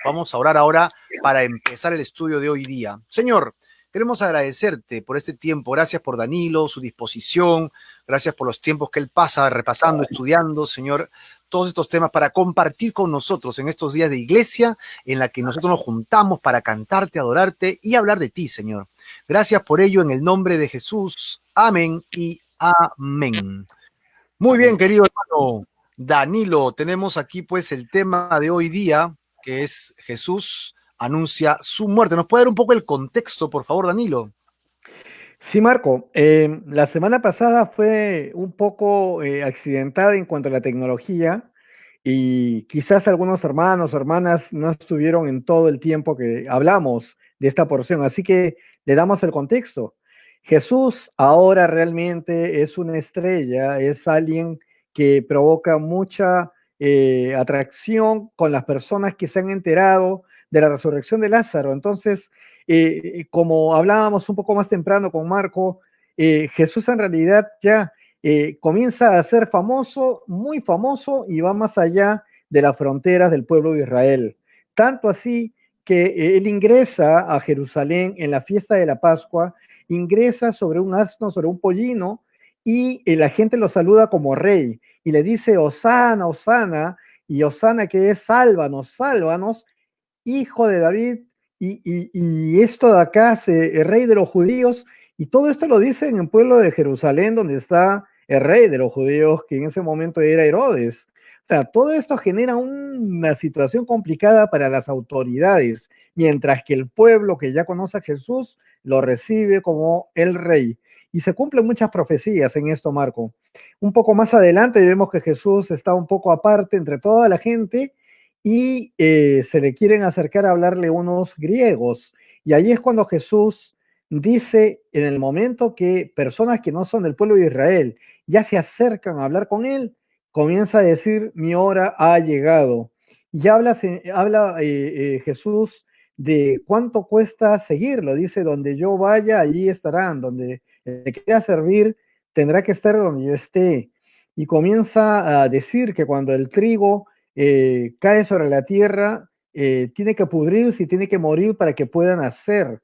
Vamos a orar ahora para empezar el estudio de hoy día. Señor, queremos agradecerte por este tiempo. Gracias por Danilo, su disposición. Gracias por los tiempos que él pasa repasando, estudiando, Señor, todos estos temas para compartir con nosotros en estos días de iglesia en la que nosotros nos juntamos para cantarte, adorarte y hablar de ti, Señor. Gracias por ello en el nombre de Jesús. Amén y amén. Muy bien, querido hermano Danilo, tenemos aquí pues el tema de hoy día, que es Jesús anuncia su muerte. ¿Nos puede dar un poco el contexto, por favor, Danilo? Sí, Marco, la semana pasada fue un poco accidentada en cuanto a la tecnología y quizás algunos hermanos o hermanas no estuvieron en todo el tiempo que hablamos de esta porción, así que le damos el contexto. Jesús ahora realmente es una estrella, es alguien que provoca mucha atracción con las personas que se han enterado de la resurrección de Lázaro. Entonces, como hablábamos un poco más temprano con Marco, Jesús en realidad ya comienza a ser famoso, muy famoso, y va más allá de las fronteras del pueblo de Israel. Tanto así que él ingresa a Jerusalén en la fiesta de la Pascua, ingresa sobre un asno, sobre un pollino, y la gente lo saluda como rey, y le dice, Hosana, Hosana, y Hosana que es sálvanos, sálvanos, hijo de David, y esto de acá, el rey de los judíos, y todo esto lo dice en el pueblo de Jerusalén, donde está el rey de los judíos, que en ese momento era Herodes. O sea, todo esto genera una situación complicada para las autoridades, mientras que el pueblo que ya conoce a Jesús lo recibe como el rey. Y se cumplen muchas profecías en esto, Marco. Un poco más adelante vemos que Jesús está un poco aparte entre toda la gente y se le quieren acercar a hablarle unos griegos. Y ahí es cuando Jesús dice, en el momento que personas que no son del pueblo de Israel ya se acercan a hablar con él, comienza a decir, mi hora ha llegado. Y habla Jesús de cuánto cuesta seguirlo. Dice, donde yo vaya, allí estarán. Donde me quiera servir, tendrá que estar donde yo esté. Y comienza a decir que cuando el trigo cae sobre la tierra, tiene que pudrirse y tiene que morir para que puedan hacer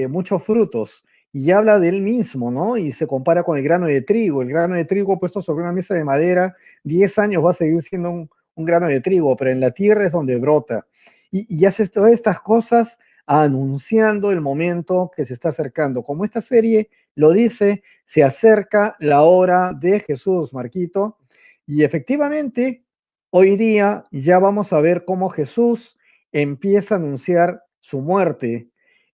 muchos frutos. Y habla de él mismo, ¿no? Y se compara con el grano de trigo. El grano de trigo puesto sobre una mesa de madera, 10 años va a seguir siendo un grano de trigo, pero en la tierra es donde brota. Y hace todas estas cosas anunciando el momento que se está acercando. Como esta serie lo dice, se acerca la hora de Jesús, Marquito. Y efectivamente, hoy día ya vamos a ver cómo Jesús empieza a anunciar su muerte.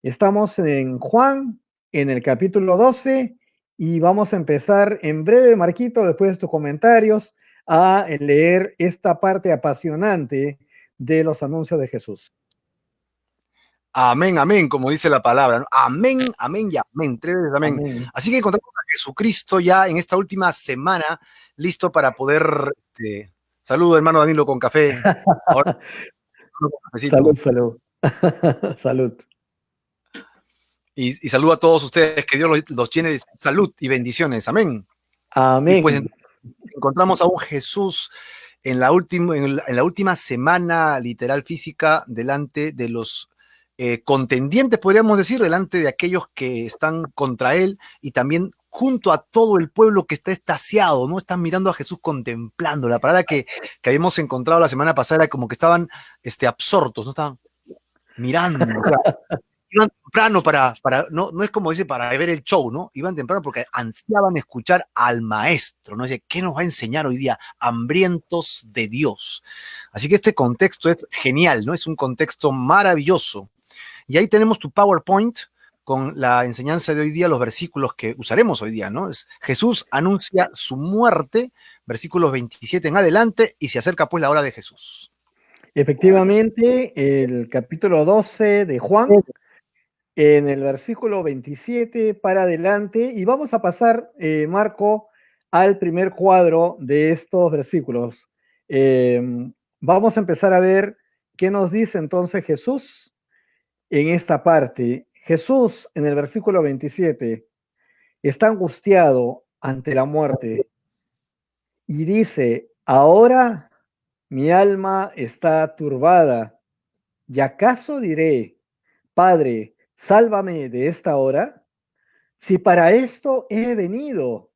Estamos en Juan, en el capítulo 12, y vamos a empezar en breve, Marquito, después de tus comentarios, a leer esta parte apasionante de los anuncios de Jesús. Amén, amén, como dice la palabra, ¿no? Amén, amén y amén. 3 veces amén. Amén. Así que encontramos a Jesucristo ya en esta última semana, listo para poder... saludo, hermano Danilo, con café. Ahora con cafecito. Salud, salud. Salud. Y saludo a todos ustedes, que Dios los llene de salud y bendiciones. Amén. Y pues Amén. encontramos a un Jesús en la última semana literal física delante de los contendientes, podríamos decir, delante de aquellos que están contra él y también junto a todo el pueblo que está extasiado, ¿no? Están mirando a Jesús contemplando. La palabra que habíamos encontrado la semana pasada era como que estaban absortos, ¿no? Estaban mirando. O sea, iban temprano no es como dice para ver el show, ¿no? Iban temprano porque ansiaban escuchar al maestro, ¿no? Dice, ¿qué nos va a enseñar hoy día? Hambrientos de Dios. Así que este contexto es genial, ¿no? Es un contexto maravilloso. Y ahí tenemos tu PowerPoint con la enseñanza de hoy día, los versículos que usaremos hoy día, ¿no? Es Jesús anuncia su muerte, versículos 27 en adelante, y se acerca pues la hora de Jesús. Efectivamente, el capítulo 12 de Juan, en el versículo 27 para adelante, y vamos a pasar, Marco, al primer cuadro de estos versículos. Vamos a empezar a ver qué nos dice entonces Jesús en esta parte. Jesús, en el versículo 27, está angustiado ante la muerte y dice, ahora mi alma está turbada. ¿Y acaso diré, Padre, sálvame de esta hora? Si para esto he venido.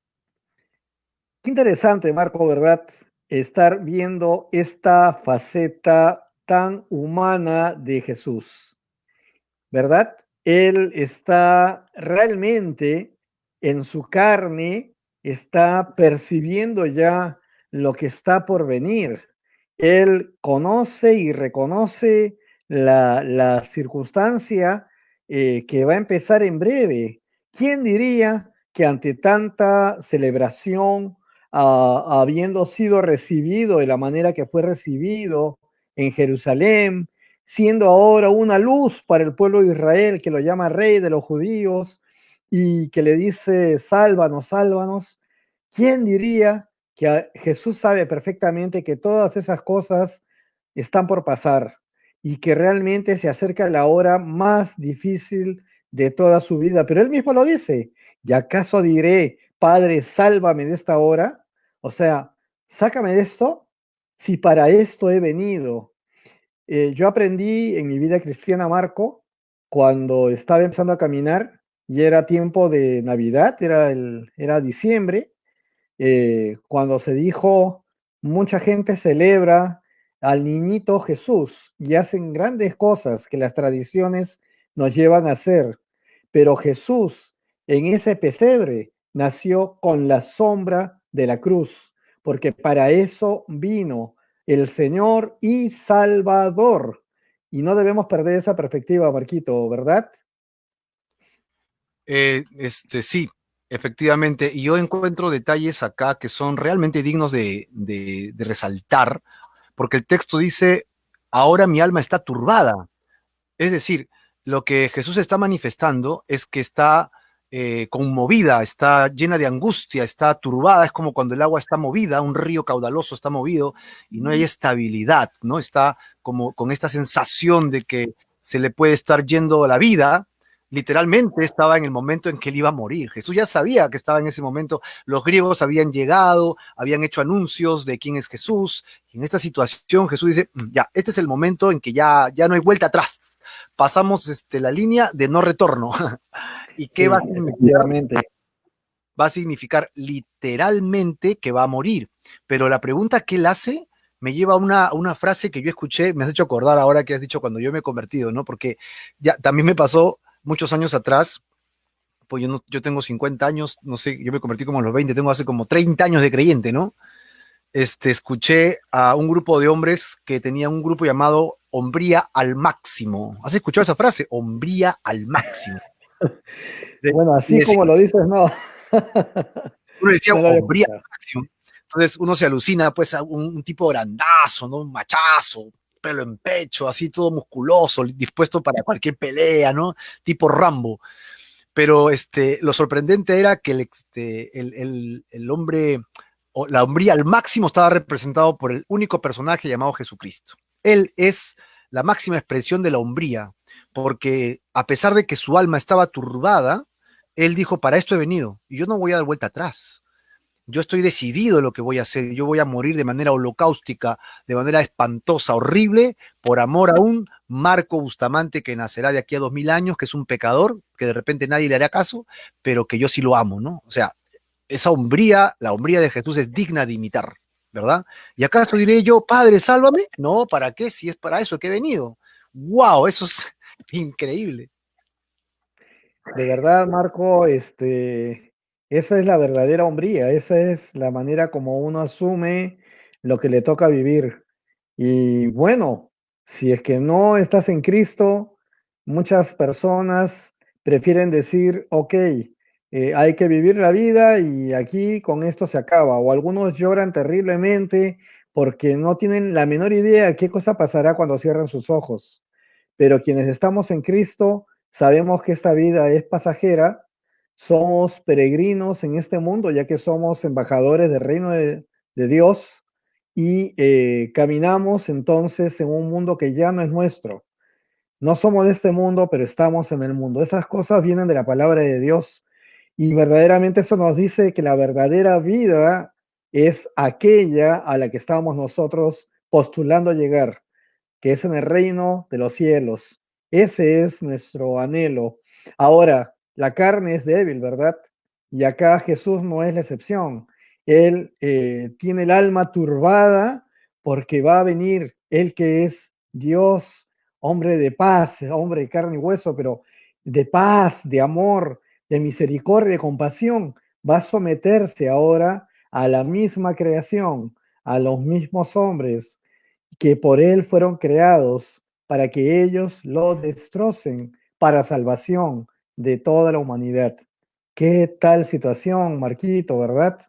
Qué interesante, Marco, ¿verdad? Estar viendo esta faceta tan humana de Jesús, ¿verdad? Él está realmente en su carne, está percibiendo ya lo que está por venir. Él conoce y reconoce la circunstancia que va a empezar en breve. ¿Quién diría que ante tanta celebración, habiendo sido recibido de la manera que fue recibido en Jerusalén, siendo ahora una luz para el pueblo de Israel, que lo llama rey de los judíos y que le dice, sálvanos, sálvanos? ¿Quién diría que Jesús sabe perfectamente que todas esas cosas están por pasar y que realmente se acerca la hora más difícil de toda su vida? Pero él mismo lo dice, ¿y acaso diré, Padre, sálvame de esta hora? O sea, sácame de esto si para esto he venido. Yo aprendí en mi vida cristiana, Marco, cuando estaba empezando a caminar y era tiempo de Navidad, era diciembre, cuando se dijo, mucha gente celebra al niñito Jesús y hacen grandes cosas que las tradiciones nos llevan a hacer, pero Jesús en ese pesebre nació con la sombra de la cruz, porque para eso vino el Señor y Salvador. Y no debemos perder esa perspectiva, Marquito, ¿verdad? Sí, efectivamente. Y yo encuentro detalles acá que son realmente dignos de resaltar, porque el texto dice, ahora mi alma está turbada. Es decir, lo que Jesús está manifestando es que está conmovida, está llena de angustia, está turbada, es como cuando el agua está movida, un río caudaloso está movido y no hay estabilidad, ¿no? Está como con esta sensación de que se le puede estar yendo la vida. Literalmente estaba en el momento en que él iba a morir. Jesús ya sabía que estaba en ese momento. Los griegos habían llegado, habían hecho anuncios de quién es Jesús. Y en esta situación Jesús dice, ya, este es el momento en que ya no hay vuelta atrás. Pasamos la línea de no retorno. ¿Y qué va Sí, a significar? efectivamente. Va a significar literalmente que va a morir. Pero la pregunta que él hace me lleva a una frase que yo escuché, me has hecho acordar ahora que has dicho cuando yo me he convertido, ¿no? Porque ya también me pasó muchos años atrás, pues yo, no, yo tengo 50 años, no sé, yo me convertí como a los 20, tengo hace como 30 años de creyente, ¿no? Escuché a un grupo de hombres que tenía un grupo llamado Hombría al Máximo. ¿Has escuchado esa frase? Hombría al Máximo. Bueno, Y así como lo dices, no. uno decía No lo había hombría escuchado. al máximo. Entonces uno se alucina pues a un tipo grandazo, ¿no? Un machazo, pelo en pecho, así todo musculoso, dispuesto para cualquier pelea, ¿no? Tipo Rambo. Pero lo sorprendente era que el hombre, o la hombría al máximo estaba representado por el único personaje llamado Jesucristo. Él es la máxima expresión de la hombría, porque a pesar de que su alma estaba turbada, él dijo, para esto he venido, y yo no voy a dar vuelta atrás. Yo estoy decidido en lo que voy a hacer. Yo voy a morir de manera holocaustica, de manera espantosa, horrible, por amor a un Marco Bustamante que nacerá de aquí a 2000 años, que es un pecador, que de repente nadie le hará caso, pero que yo sí lo amo, ¿no? O sea, esa hombría, la hombría de Jesús es digna de imitar, ¿verdad? ¿Y acaso diré yo, Padre, sálvame? No, ¿para qué? Si es para eso que he venido. ¡Wow! Eso es increíble. De verdad, Marco, esa es la verdadera hombría, esa es la manera como uno asume lo que le toca vivir. Y bueno, si es que no estás en Cristo, muchas personas prefieren decir, ok, hay que vivir la vida y aquí con esto se acaba. O algunos lloran terriblemente porque no tienen la menor idea qué cosa pasará cuando cierran sus ojos. Pero quienes estamos en Cristo sabemos que esta vida es pasajera, somos peregrinos en este mundo, ya que somos embajadores del reino de Dios y caminamos entonces en un mundo que ya no es nuestro. No somos de este mundo, pero estamos en el mundo. Esas cosas vienen de la palabra de Dios y verdaderamente eso nos dice que la verdadera vida es aquella a la que estamos nosotros postulando llegar. que es en el reino de los cielos. Ese es nuestro anhelo. Ahora, la carne es débil, ¿verdad? Y acá Jesús no es la excepción. Él tiene el alma turbada porque va a venir Él que es Dios, hombre de paz, hombre de carne y hueso, pero de paz, de amor, de misericordia, de compasión. Va a someterse ahora a la misma creación, a los mismos hombres que por Él fueron creados para que ellos lo destrocen para salvación de toda la humanidad. ¿Qué tal situación, Marquito, verdad?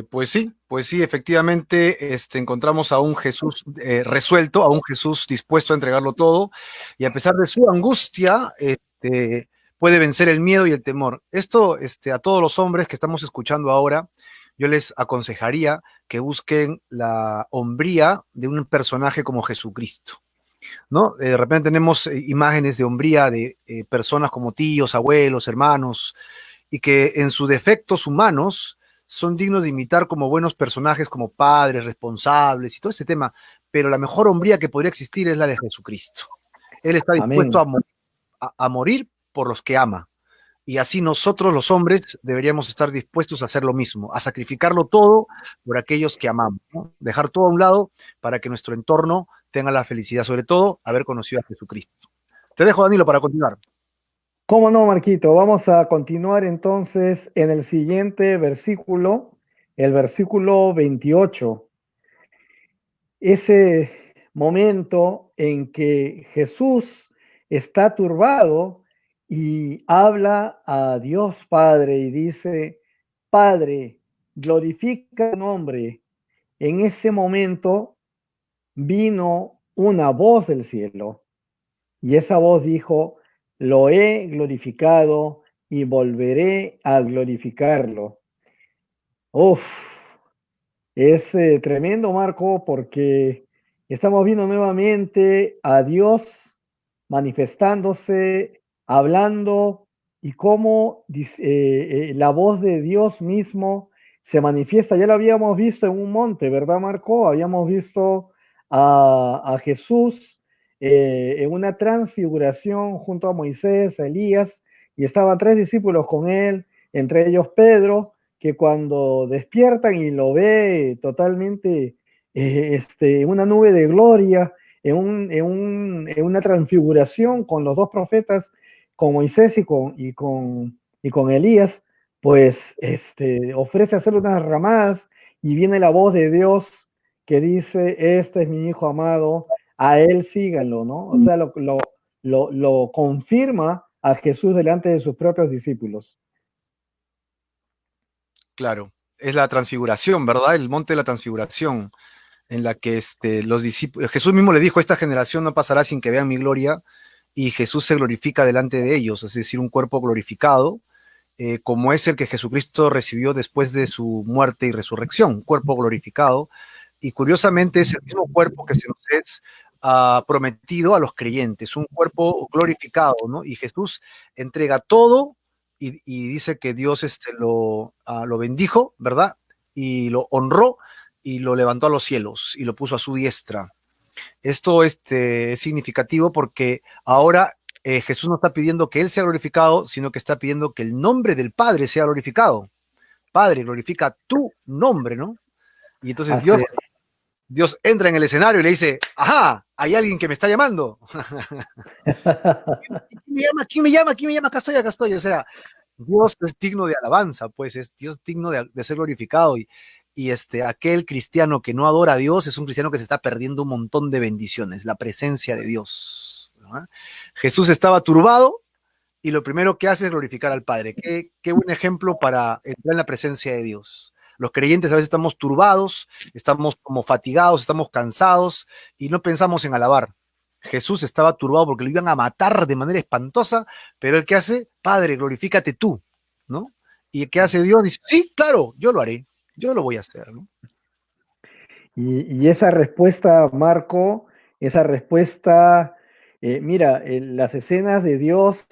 Pues sí, efectivamente, encontramos a un Jesús resuelto, a un Jesús dispuesto a entregarlo todo, y a pesar de su angustia, puede vencer el miedo y el temor. Esto, a todos los hombres que estamos escuchando ahora, yo les aconsejaría que busquen la hombría de un personaje como Jesucristo, ¿no? De repente tenemos imágenes de hombría de personas como tíos, abuelos, hermanos, y que en sus defectos humanos son dignos de imitar como buenos personajes, como padres, responsables y todo ese tema, pero la mejor hombría que podría existir es la de Jesucristo. Él está dispuesto Amén. a morir por los que ama. Y así nosotros los hombres deberíamos estar dispuestos a hacer lo mismo, a sacrificarlo todo por aquellos que amamos, ¿no? Dejar todo a un lado para que nuestro entorno tenga la felicidad, sobre todo haber conocido a Jesucristo. Te dejo, Danilo, para continuar. ¿Cómo no, Marquito? Vamos a continuar entonces en el siguiente versículo, el versículo 28. Ese momento en que Jesús está turbado y habla a Dios Padre y dice, Padre, glorifica tu nombre. En ese momento vino una voz del cielo y esa voz dijo, lo he glorificado y volveré a glorificarlo. Uf, es tremendo, Marco, porque estamos viendo nuevamente a Dios manifestándose, hablando y cómo la voz de Dios mismo se manifiesta. Ya lo habíamos visto en un monte, ¿verdad, Marco? Habíamos visto a Jesús en una transfiguración junto a Moisés, a Elías, y estaban tres discípulos con él, entre ellos Pedro, que cuando despiertan y lo ve totalmente en una nube de gloria, en una transfiguración con los dos profetas, con Moisés y con Elías, pues ofrece hacer unas ramadas y viene la voz de Dios que dice, este es mi hijo amado, a él síganlo, ¿no? O sea, lo confirma a Jesús delante de sus propios discípulos. Claro, es la transfiguración, ¿verdad? El monte de la transfiguración, en la que los discípulos, Jesús mismo le dijo, esta generación no pasará sin que vean mi gloria, y Jesús se glorifica delante de ellos, es decir, un cuerpo glorificado, como es el que Jesucristo recibió después de su muerte y resurrección, un cuerpo glorificado, y curiosamente es el mismo cuerpo que se nos es prometido a los creyentes, un cuerpo glorificado, ¿no? Y Jesús entrega todo y dice que Dios lo bendijo, ¿verdad? Y lo honró y lo levantó a los cielos y lo puso a su diestra. Esto es significativo porque ahora Jesús no está pidiendo que Él sea glorificado, sino que está pidiendo que el nombre del Padre sea glorificado. Padre, glorifica tu nombre, ¿no? Y entonces Así es. Dios entra en el escenario y le dice, ajá, hay alguien que me está llamando. ¿Quién me llama? ¿Quién me llama? ¿Quién me llama? Acá estoy, acá estoy. O sea, Dios es digno de alabanza, pues es Dios digno de ser glorificado. Y aquel cristiano que no adora a Dios es un cristiano que se está perdiendo un montón de bendiciones, la presencia de Dios, ¿no? Jesús estaba turbado y lo primero que hace es glorificar al Padre. Qué buen ejemplo para entrar en la presencia de Dios. Los creyentes a veces estamos turbados, estamos como fatigados, estamos cansados y no pensamos en alabar. Jesús estaba turbado porque lo iban a matar de manera espantosa, pero el que hace, Padre, glorifícate tú, ¿no? Y el que hace Dios dice, sí, claro, yo lo haré, yo lo voy a hacer, ¿no? Y esa respuesta, Marco, esa respuesta, mira, las escenas de Dios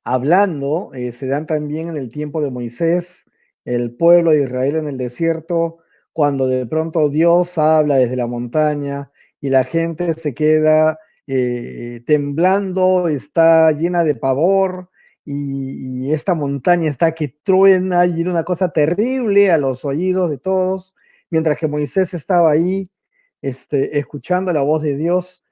hablando se dan también en el tiempo de Moisés, el pueblo de Israel en el desierto, cuando de pronto Dios habla desde la montaña y la gente se queda temblando, está llena de pavor y esta montaña está que truena y era una cosa terrible a los oídos de todos, mientras que Moisés estaba ahí escuchando la voz de Dios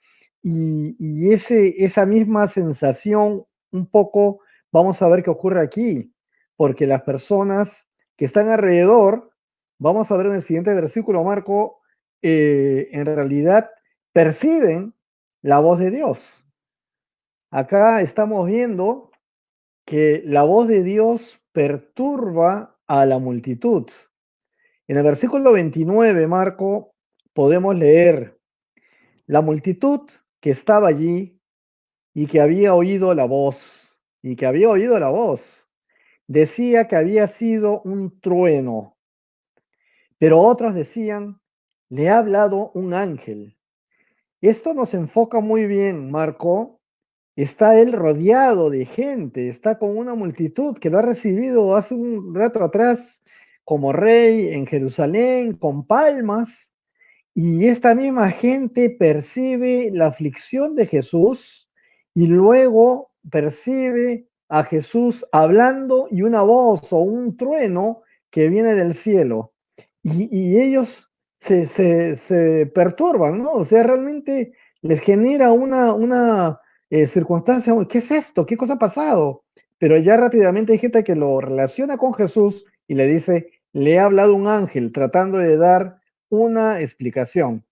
y esa misma sensación un poco vamos a ver qué ocurre aquí, porque las personas que están alrededor, vamos a ver en el siguiente versículo, Marco, en realidad perciben la voz de Dios. Acá estamos viendo que la voz de Dios perturba a la multitud. En el versículo 29, Marco, podemos leer, la multitud que estaba allí y que había oído la voz, y que había oído la voz, decía que había sido un trueno, pero otros decían, le ha hablado un ángel. Esto nos enfoca muy bien, Marco. Está él rodeado de gente, está con una multitud que lo ha recibido hace un rato atrás como rey en Jerusalén, con palmas, y esta misma gente percibe la aflicción de Jesús y luego percibe a Jesús hablando y una voz o un trueno que viene del cielo. Y ellos se perturban, ¿no? O sea, realmente les genera una circunstancia, ¿qué es esto? ¿Qué cosa ha pasado? Pero ya rápidamente hay gente que lo relaciona con Jesús y le dice, le ha hablado un ángel tratando de dar una explicación.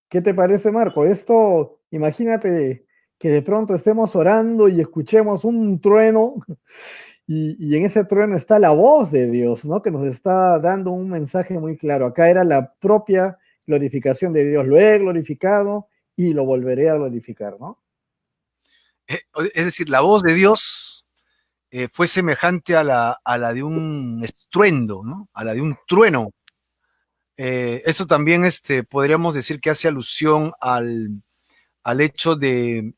¿Qué te parece, Marco? Esto, imagínate que de pronto estemos orando y escuchemos un trueno y en ese trueno está la voz de Dios, ¿no? Que nos está dando un mensaje muy claro. Acá era la propia glorificación de Dios. Lo he glorificado y lo volveré a glorificar, ¿no? Es decir, la voz de Dios fue semejante a la de un estruendo, ¿no? A la de un trueno. Eso también podríamos decir que hace alusión al hecho de,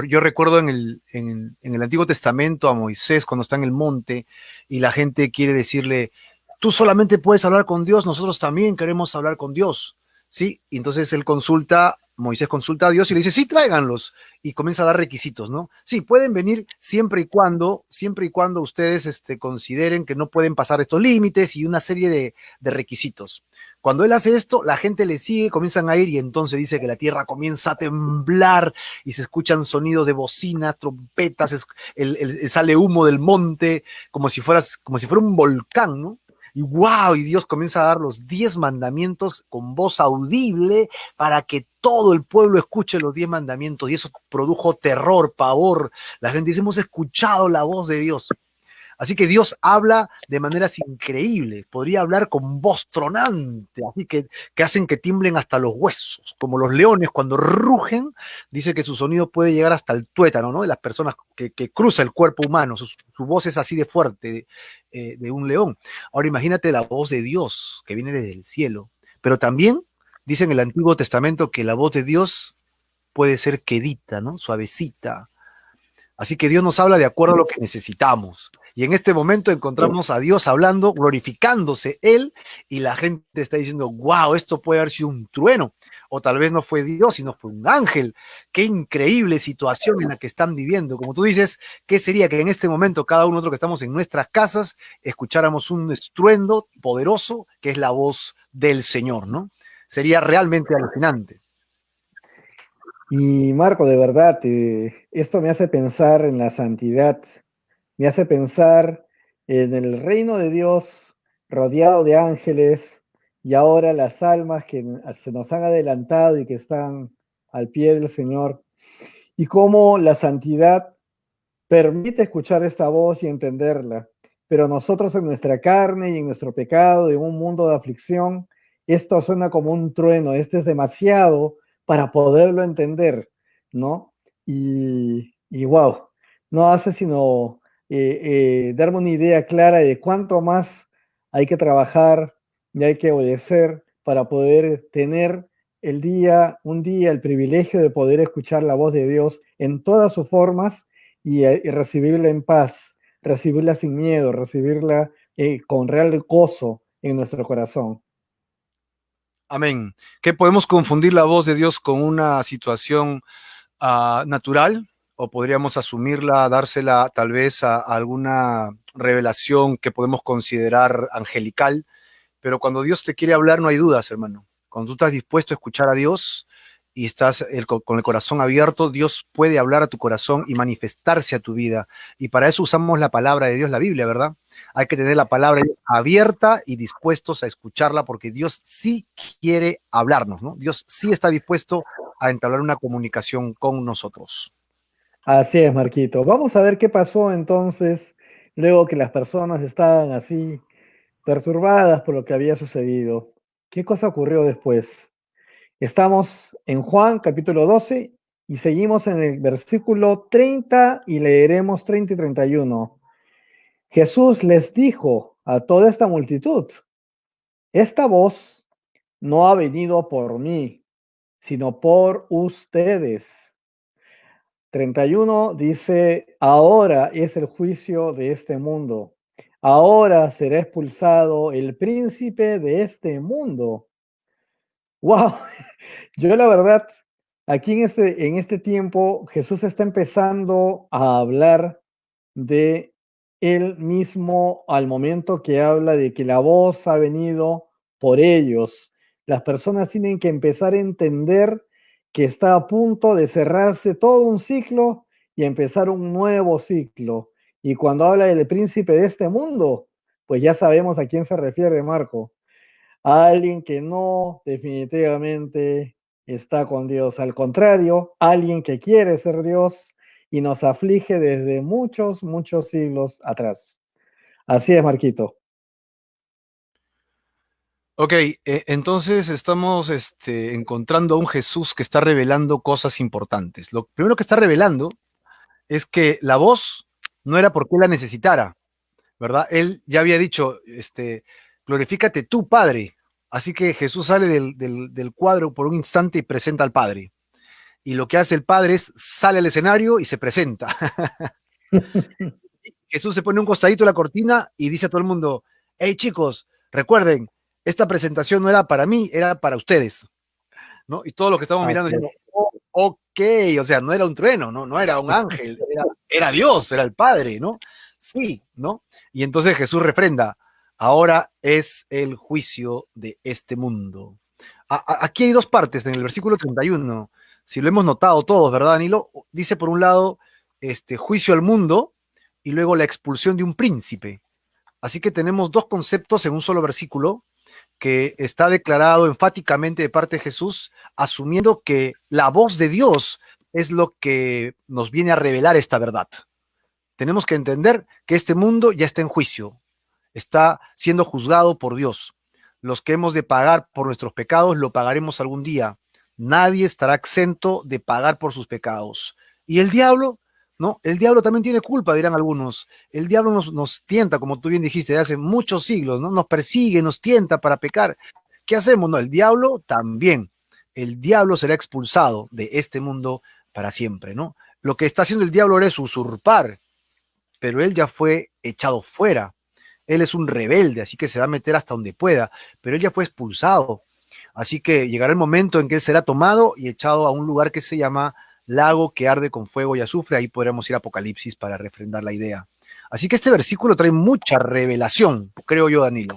yo recuerdo en el Antiguo Testamento a Moisés cuando está en el monte y la gente quiere decirle, tú solamente puedes hablar con Dios, nosotros también queremos hablar con Dios, ¿sí? Y entonces Moisés consulta a Dios y le dice, sí, tráiganlos, y comienza a dar requisitos, ¿no? Sí, pueden venir siempre y cuando ustedes consideren que no pueden pasar estos límites y una serie de requisitos. Cuando él hace esto, la gente le sigue, comienzan a ir y entonces dice que la tierra comienza a temblar y se escuchan sonidos de bocinas, trompetas, sale humo del monte como si fuera un volcán, ¿no? Y wow, y Dios comienza a dar los 10 mandamientos con voz audible para que todo el pueblo escuche los 10 mandamientos y eso produjo terror, pavor. La gente dice, hemos escuchado la voz de Dios. Así que Dios habla de maneras increíbles, podría hablar con voz tronante, así que hacen que tiemblen hasta los huesos, como los leones cuando rugen, dice que su sonido puede llegar hasta el tuétano, ¿no? De las personas que cruza el cuerpo humano, su voz es así de fuerte, de un león. Ahora imagínate la voz de Dios que viene desde el cielo, pero también dice en el Antiguo Testamento que la voz de Dios puede ser quedita, ¿no? Suavecita. Así que Dios nos habla de acuerdo a lo que necesitamos. Y en este momento encontramos a Dios hablando, glorificándose Él, y la gente está diciendo, wow, esto puede haber sido un trueno, o tal vez no fue Dios, sino fue un ángel. Qué increíble situación en la que están viviendo. Como tú dices, ¿qué sería que en este momento cada uno otro que estamos en nuestras casas escucháramos un estruendo poderoso que es la voz del Señor, ¿no? Sería realmente alucinante. Y Marco, de verdad, esto me hace pensar en la santidad, me hace pensar en el reino de Dios rodeado de ángeles y ahora las almas que se nos han adelantado y que están al pie del Señor y cómo la santidad permite escuchar esta voz y entenderla. Pero nosotros en nuestra carne y en nuestro pecado, en un mundo de aflicción, esto suena como un trueno, este es demasiado para poderlo entender, ¿no? Y wow, no hace sino darme una idea clara de cuánto más hay que trabajar y hay que obedecer para poder tener un día, el privilegio de poder escuchar la voz de Dios en todas sus formas y recibirla en paz, recibirla sin miedo, recibirla con real gozo en nuestro corazón. Amén. ¿Qué podemos confundir la voz de Dios con una situación natural? ¿O podríamos asumirla, dársela tal vez a alguna revelación que podemos considerar angelical? Pero cuando Dios te quiere hablar, no hay dudas, hermano. Cuando tú estás dispuesto a escuchar a Dios y estás con el corazón abierto, Dios puede hablar a tu corazón y manifestarse a tu vida. Y para eso usamos la palabra de Dios, la Biblia, ¿verdad? Hay que tener la palabra de Dios abierta y dispuestos a escucharla porque Dios sí quiere hablarnos, ¿no? Dios sí está dispuesto a entablar una comunicación con nosotros. Así es, Marquito. Vamos a ver qué pasó entonces, luego que las personas estaban así perturbadas por lo que había sucedido. ¿Qué cosa ocurrió después? Estamos en Juan capítulo 12 y seguimos en el versículo 30 y leeremos 30 y 31. Jesús les dijo a toda esta multitud, esta voz no ha venido por mí, sino por ustedes. 31 dice, ahora es el juicio de este mundo. Ahora será expulsado el príncipe de este mundo. ¡Wow! Yo la verdad, aquí en este tiempo, Jesús está empezando a hablar de él mismo al momento que habla de que la voz ha venido por ellos. Las personas tienen que empezar a entender que está a punto de cerrarse todo un ciclo y empezar un nuevo ciclo. Y cuando habla del príncipe de este mundo, pues ya sabemos a quién se refiere, Marco, a alguien que no definitivamente está con Dios. Al contrario, alguien que quiere ser Dios y nos aflige desde muchos, muchos siglos atrás. Así es, Marquito. Ok, entonces estamos encontrando a un Jesús que está revelando cosas importantes. Lo primero que está revelando es que la voz no era porque él la necesitara, ¿verdad? Él ya había dicho, glorifícate tú, Padre. Así que Jesús sale del cuadro por un instante y presenta al Padre. Y lo que hace el Padre es sale al escenario y se presenta. Jesús se pone un costadito de la cortina y dice a todo el mundo, hey chicos, recuerden, esta presentación no era para mí, era para ustedes, ¿no? Y todos los que estamos mirando Así diciendo, es. oh, ok, o sea, no era un trueno, no, no era un ángel, era Dios, era el Padre, ¿no? Sí, ¿no? Y entonces Jesús refrenda, ahora es el juicio de este mundo. Aquí hay dos partes en el versículo 31, si lo hemos notado todos, ¿verdad, Danilo? Dice por un lado, juicio al mundo y luego la expulsión de un príncipe. Así que tenemos dos conceptos en un solo versículo que está declarado enfáticamente de parte de Jesús, asumiendo que la voz de Dios es lo que nos viene a revelar esta verdad. Tenemos que entender que este mundo ya está en juicio, está siendo juzgado por Dios. Los que hemos de pagar por nuestros pecados lo pagaremos algún día. Nadie estará exento de pagar por sus pecados. ¿Y el diablo? ¿No? El diablo también tiene culpa, dirán algunos. El diablo nos tienta, como tú bien dijiste, de hace muchos siglos, ¿no? Nos persigue, nos tienta para pecar. ¿Qué hacemos? No, el diablo también. El diablo será expulsado de este mundo para siempre, ¿no? Lo que está haciendo el diablo ahora es usurpar, pero él ya fue echado fuera. Él es un rebelde, así que se va a meter hasta donde pueda, pero él ya fue expulsado. Así que llegará el momento en que él será tomado y echado a un lugar que se llama lago que arde con fuego y azufre. Ahí podremos ir a Apocalipsis para refrendar la idea. Así que este versículo trae mucha revelación, creo yo, Danilo.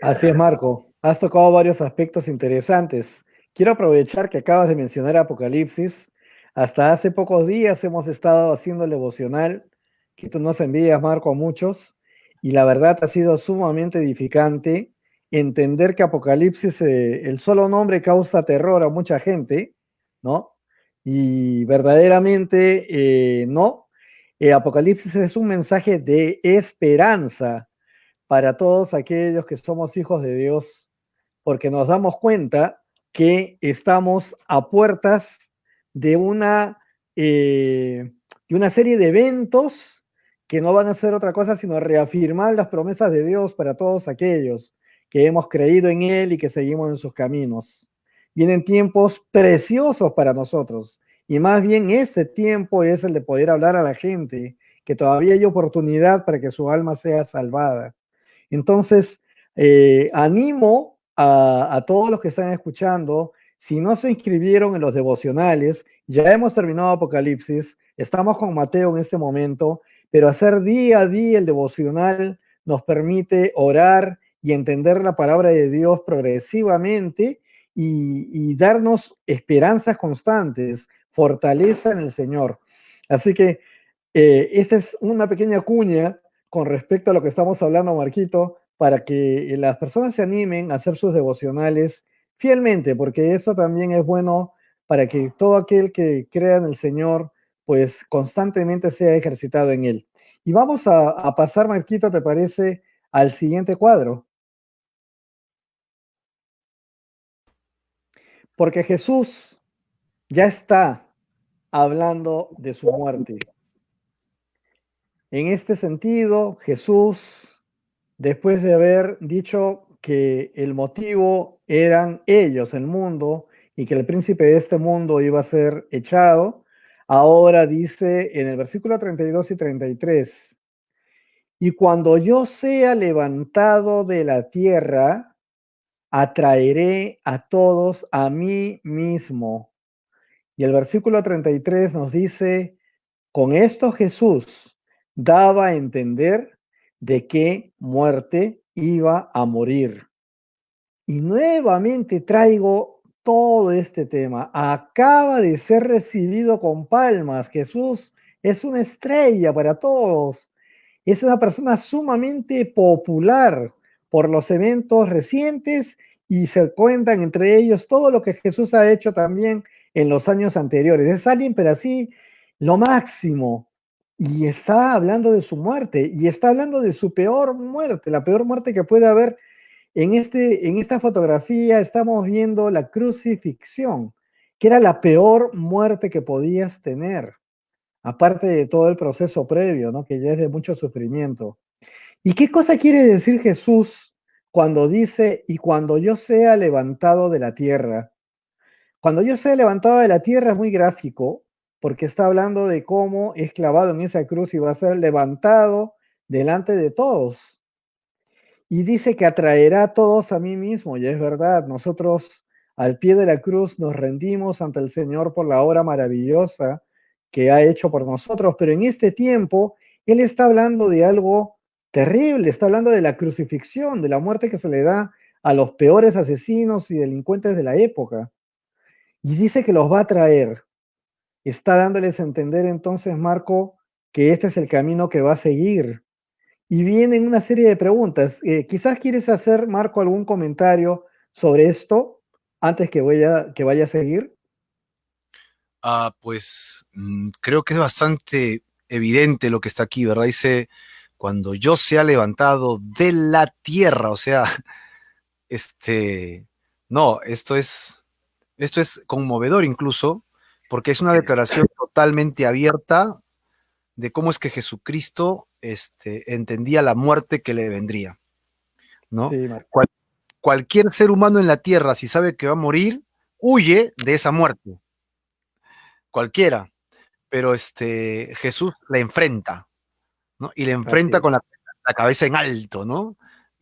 Así es, Marco. Has tocado varios aspectos interesantes. Quiero aprovechar que acabas de mencionar Apocalipsis. Hasta hace pocos días hemos estado haciendo el devocional que tú nos envías, Marco, a muchos, y la verdad ha sido sumamente edificante entender que Apocalipsis, el solo nombre causa terror a mucha gente, ¿no? Y verdaderamente no. Apocalipsis es un mensaje de esperanza para todos aquellos que somos hijos de Dios, porque nos damos cuenta que estamos a puertas de de una serie de eventos que no van a ser otra cosa sino reafirmar las promesas de Dios para todos aquellos que hemos creído en Él y que seguimos en sus caminos. Vienen tiempos preciosos para nosotros y más bien este tiempo es el de poder hablar a la gente que todavía hay oportunidad para que su alma sea salvada. Entonces, animo a todos los que están escuchando, si no se inscribieron en los devocionales, ya hemos terminado Apocalipsis, estamos con Mateo en este momento, pero hacer día a día el devocional nos permite orar y entender la palabra de Dios progresivamente y darnos esperanzas constantes, fortaleza en el Señor. Así que esta es una pequeña cuña con respecto a lo que estamos hablando, Marquito, para que las personas se animen a hacer sus devocionales fielmente, porque eso también es bueno para que todo aquel que crea en el Señor, pues constantemente sea ejercitado en él. Y vamos a pasar, Marquito, ¿te parece, al siguiente cuadro? Porque Jesús ya está hablando de su muerte. En este sentido, Jesús, después de haber dicho que el motivo eran ellos, el mundo, y que el príncipe de este mundo iba a ser echado, ahora dice en el versículo 32 y 33, y cuando yo sea levantado de la tierra, atraeré a todos a mí mismo. Y el versículo 33 nos dice, con esto Jesús daba a entender de qué muerte iba a morir. Y nuevamente traigo todo este tema. Acaba de ser recibido con palmas. Jesús es una estrella para todos. Es una persona sumamente popular por los eventos recientes y se cuentan entre ellos todo lo que Jesús ha hecho también en los años anteriores. Es alguien, pero así, lo máximo. Y está hablando de su muerte y está hablando de su peor muerte, la peor muerte que puede haber. En esta fotografía estamos viendo la crucifixión, que era la peor muerte que podías tener, aparte de todo el proceso previo, ¿no? Que ya es de mucho sufrimiento. ¿Y qué cosa quiere decir Jesús cuando dice, y cuando yo sea levantado de la tierra? Cuando yo sea levantado de la tierra es muy gráfico, porque está hablando de cómo es clavado en esa cruz y va a ser levantado delante de todos. Y dice que atraerá a todos a mí mismo, y es verdad, nosotros al pie de la cruz nos rendimos ante el Señor por la obra maravillosa que ha hecho por nosotros, pero en este tiempo Él está hablando de algo terrible, está hablando de la crucifixión, de la muerte que se le da a los peores asesinos y delincuentes de la época, y dice que los va a traer. Está dándoles a entender entonces, Marco, que este es el camino que va a seguir, y vienen una serie de preguntas. Quizás quieres hacer, Marco, algún comentario sobre esto antes que vaya a seguir. Pues creo que es bastante evidente lo que está aquí, ¿verdad? Dice, cuando yo sea levantado de la tierra, o sea, no, esto es conmovedor incluso, porque es una declaración totalmente abierta de cómo es que Jesucristo, entendía la muerte que le vendría, ¿no? Sí, Marco. Cual- Cualquier ser humano en la tierra, si sabe que va a morir, huye de esa muerte, cualquiera, pero Jesús la enfrenta, ¿no? Y la Así enfrenta es. con la cabeza en alto, ¿no?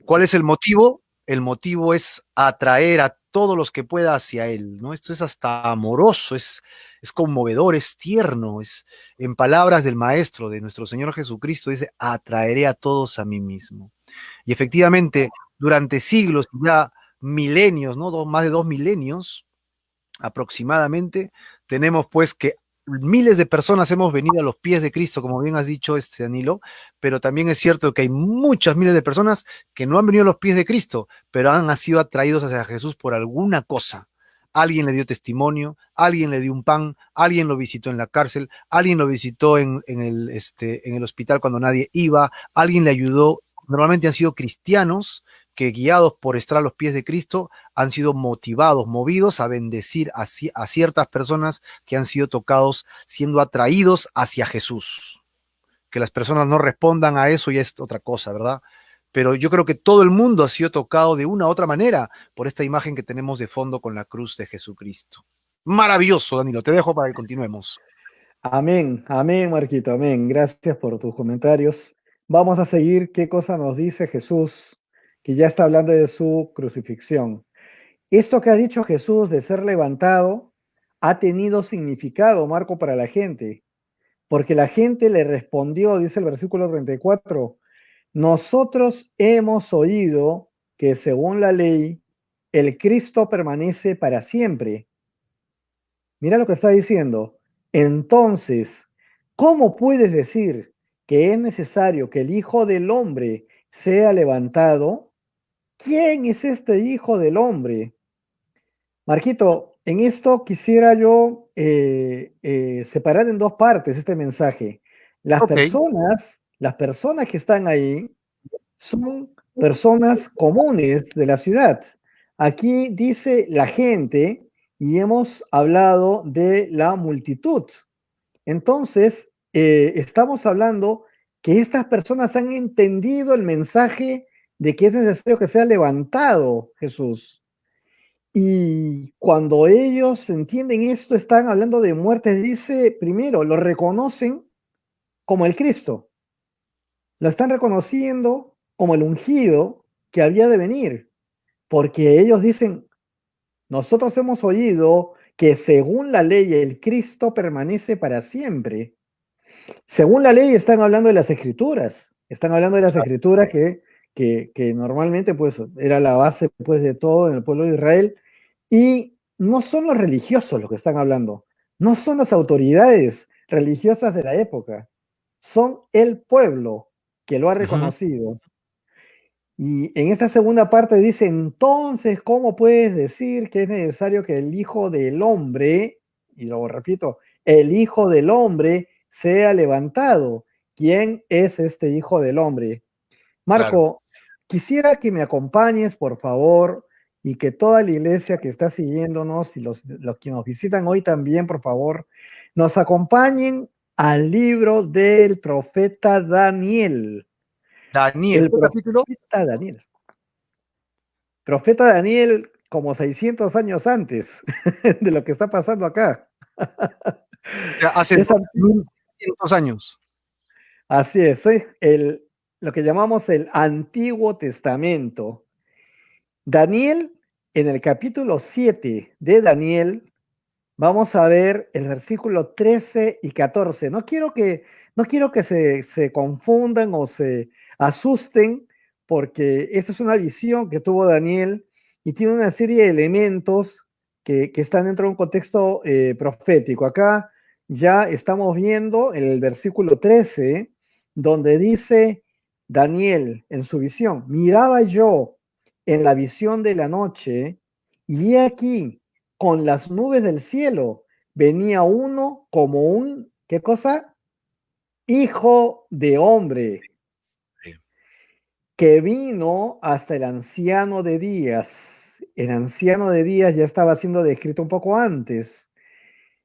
¿Cuál es el motivo? El motivo es atraer a todos los que pueda hacia Él, ¿no? Esto es hasta amoroso, es conmovedor, es tierno, es en palabras del Maestro, de nuestro Señor Jesucristo, dice, atraeré a todos a mí mismo. Y efectivamente, durante siglos, ya milenios, ¿no? Más de 2 milenios, aproximadamente, tenemos pues que miles de personas hemos venido a los pies de Cristo, como bien has dicho, Danilo, pero también es cierto que hay muchas miles de personas que no han venido a los pies de Cristo, pero han sido atraídos hacia Jesús por alguna cosa. Alguien le dio testimonio, alguien le dio un pan, alguien lo visitó en la cárcel, alguien lo visitó en el hospital cuando nadie iba, alguien le ayudó. Normalmente han sido cristianos que guiados por estar a los pies de Cristo han sido motivados, movidos a bendecir a ciertas personas que han sido tocados, siendo atraídos hacia Jesús. Que las personas no respondan a eso ya es otra cosa, ¿verdad? Pero yo creo que todo el mundo ha sido tocado de una u otra manera por esta imagen que tenemos de fondo con la cruz de Jesucristo. Maravilloso, Danilo. Te dejo para que continuemos. Amén, amén, Marquito, amén. Gracias por tus comentarios. Vamos a seguir qué cosa nos dice Jesús que ya está hablando de su crucifixión. Esto que ha dicho Jesús de ser levantado ha tenido significado, Marco, para la gente, porque la gente le respondió, dice el versículo 34, nosotros hemos oído que según la ley, el Cristo permanece para siempre. Mira lo que está diciendo. Entonces, ¿cómo puedes decir que es necesario que el Hijo del Hombre sea levantado? ¿Quién es este Hijo del Hombre? Marquito, en esto quisiera yo separar en dos partes este mensaje. Ok, Las personas que están ahí son personas comunes de la ciudad. Aquí dice la gente y hemos hablado de la multitud. Entonces, estamos hablando que estas personas han entendido el mensaje de que es necesario que sea levantado Jesús. Y cuando ellos entienden esto, están hablando de muerte, dice, primero, lo reconocen como el Cristo, lo están reconociendo como el ungido que había de venir, porque ellos dicen, nosotros hemos oído que según la ley el Cristo permanece para siempre. Según la ley están hablando de las escrituras, están hablando de las escrituras que normalmente pues era la base pues de todo en el pueblo de Israel y no son los religiosos los que están hablando, no son las autoridades religiosas de la época, son el pueblo que lo ha ujú, reconocido. Y en esta segunda parte dice, entonces, ¿cómo puedes decir que es necesario que el Hijo del Hombre, y lo repito, el Hijo del Hombre sea levantado? ¿Quién es este Hijo del Hombre? claro. Marco, quisiera que me acompañes, por favor, y que toda la iglesia que está siguiéndonos y los que nos visitan hoy también, por favor, nos acompañen al libro del profeta Daniel. Daniel, El ¿qué capítulo? profeta Daniel. Profeta Daniel como 600 años antes de lo que está pasando acá. Ya hace Es 2600 años. así es lo que llamamos el Antiguo Testamento. Daniel, en el capítulo 7 de Daniel, vamos a ver el versículo 13 y 14. No quiero que se confundan o se asusten, porque esta es una visión que tuvo Daniel y tiene una serie de elementos que están dentro de un contexto profético. Acá ya estamos viendo el versículo 13, donde dice Daniel en su visión, miraba yo en la visión de la noche y he aquí con las nubes del cielo venía uno como un, ¿qué cosa? Hijo de hombre, Sí. que vino hasta el anciano de días. El anciano de días ya estaba siendo descrito un poco antes.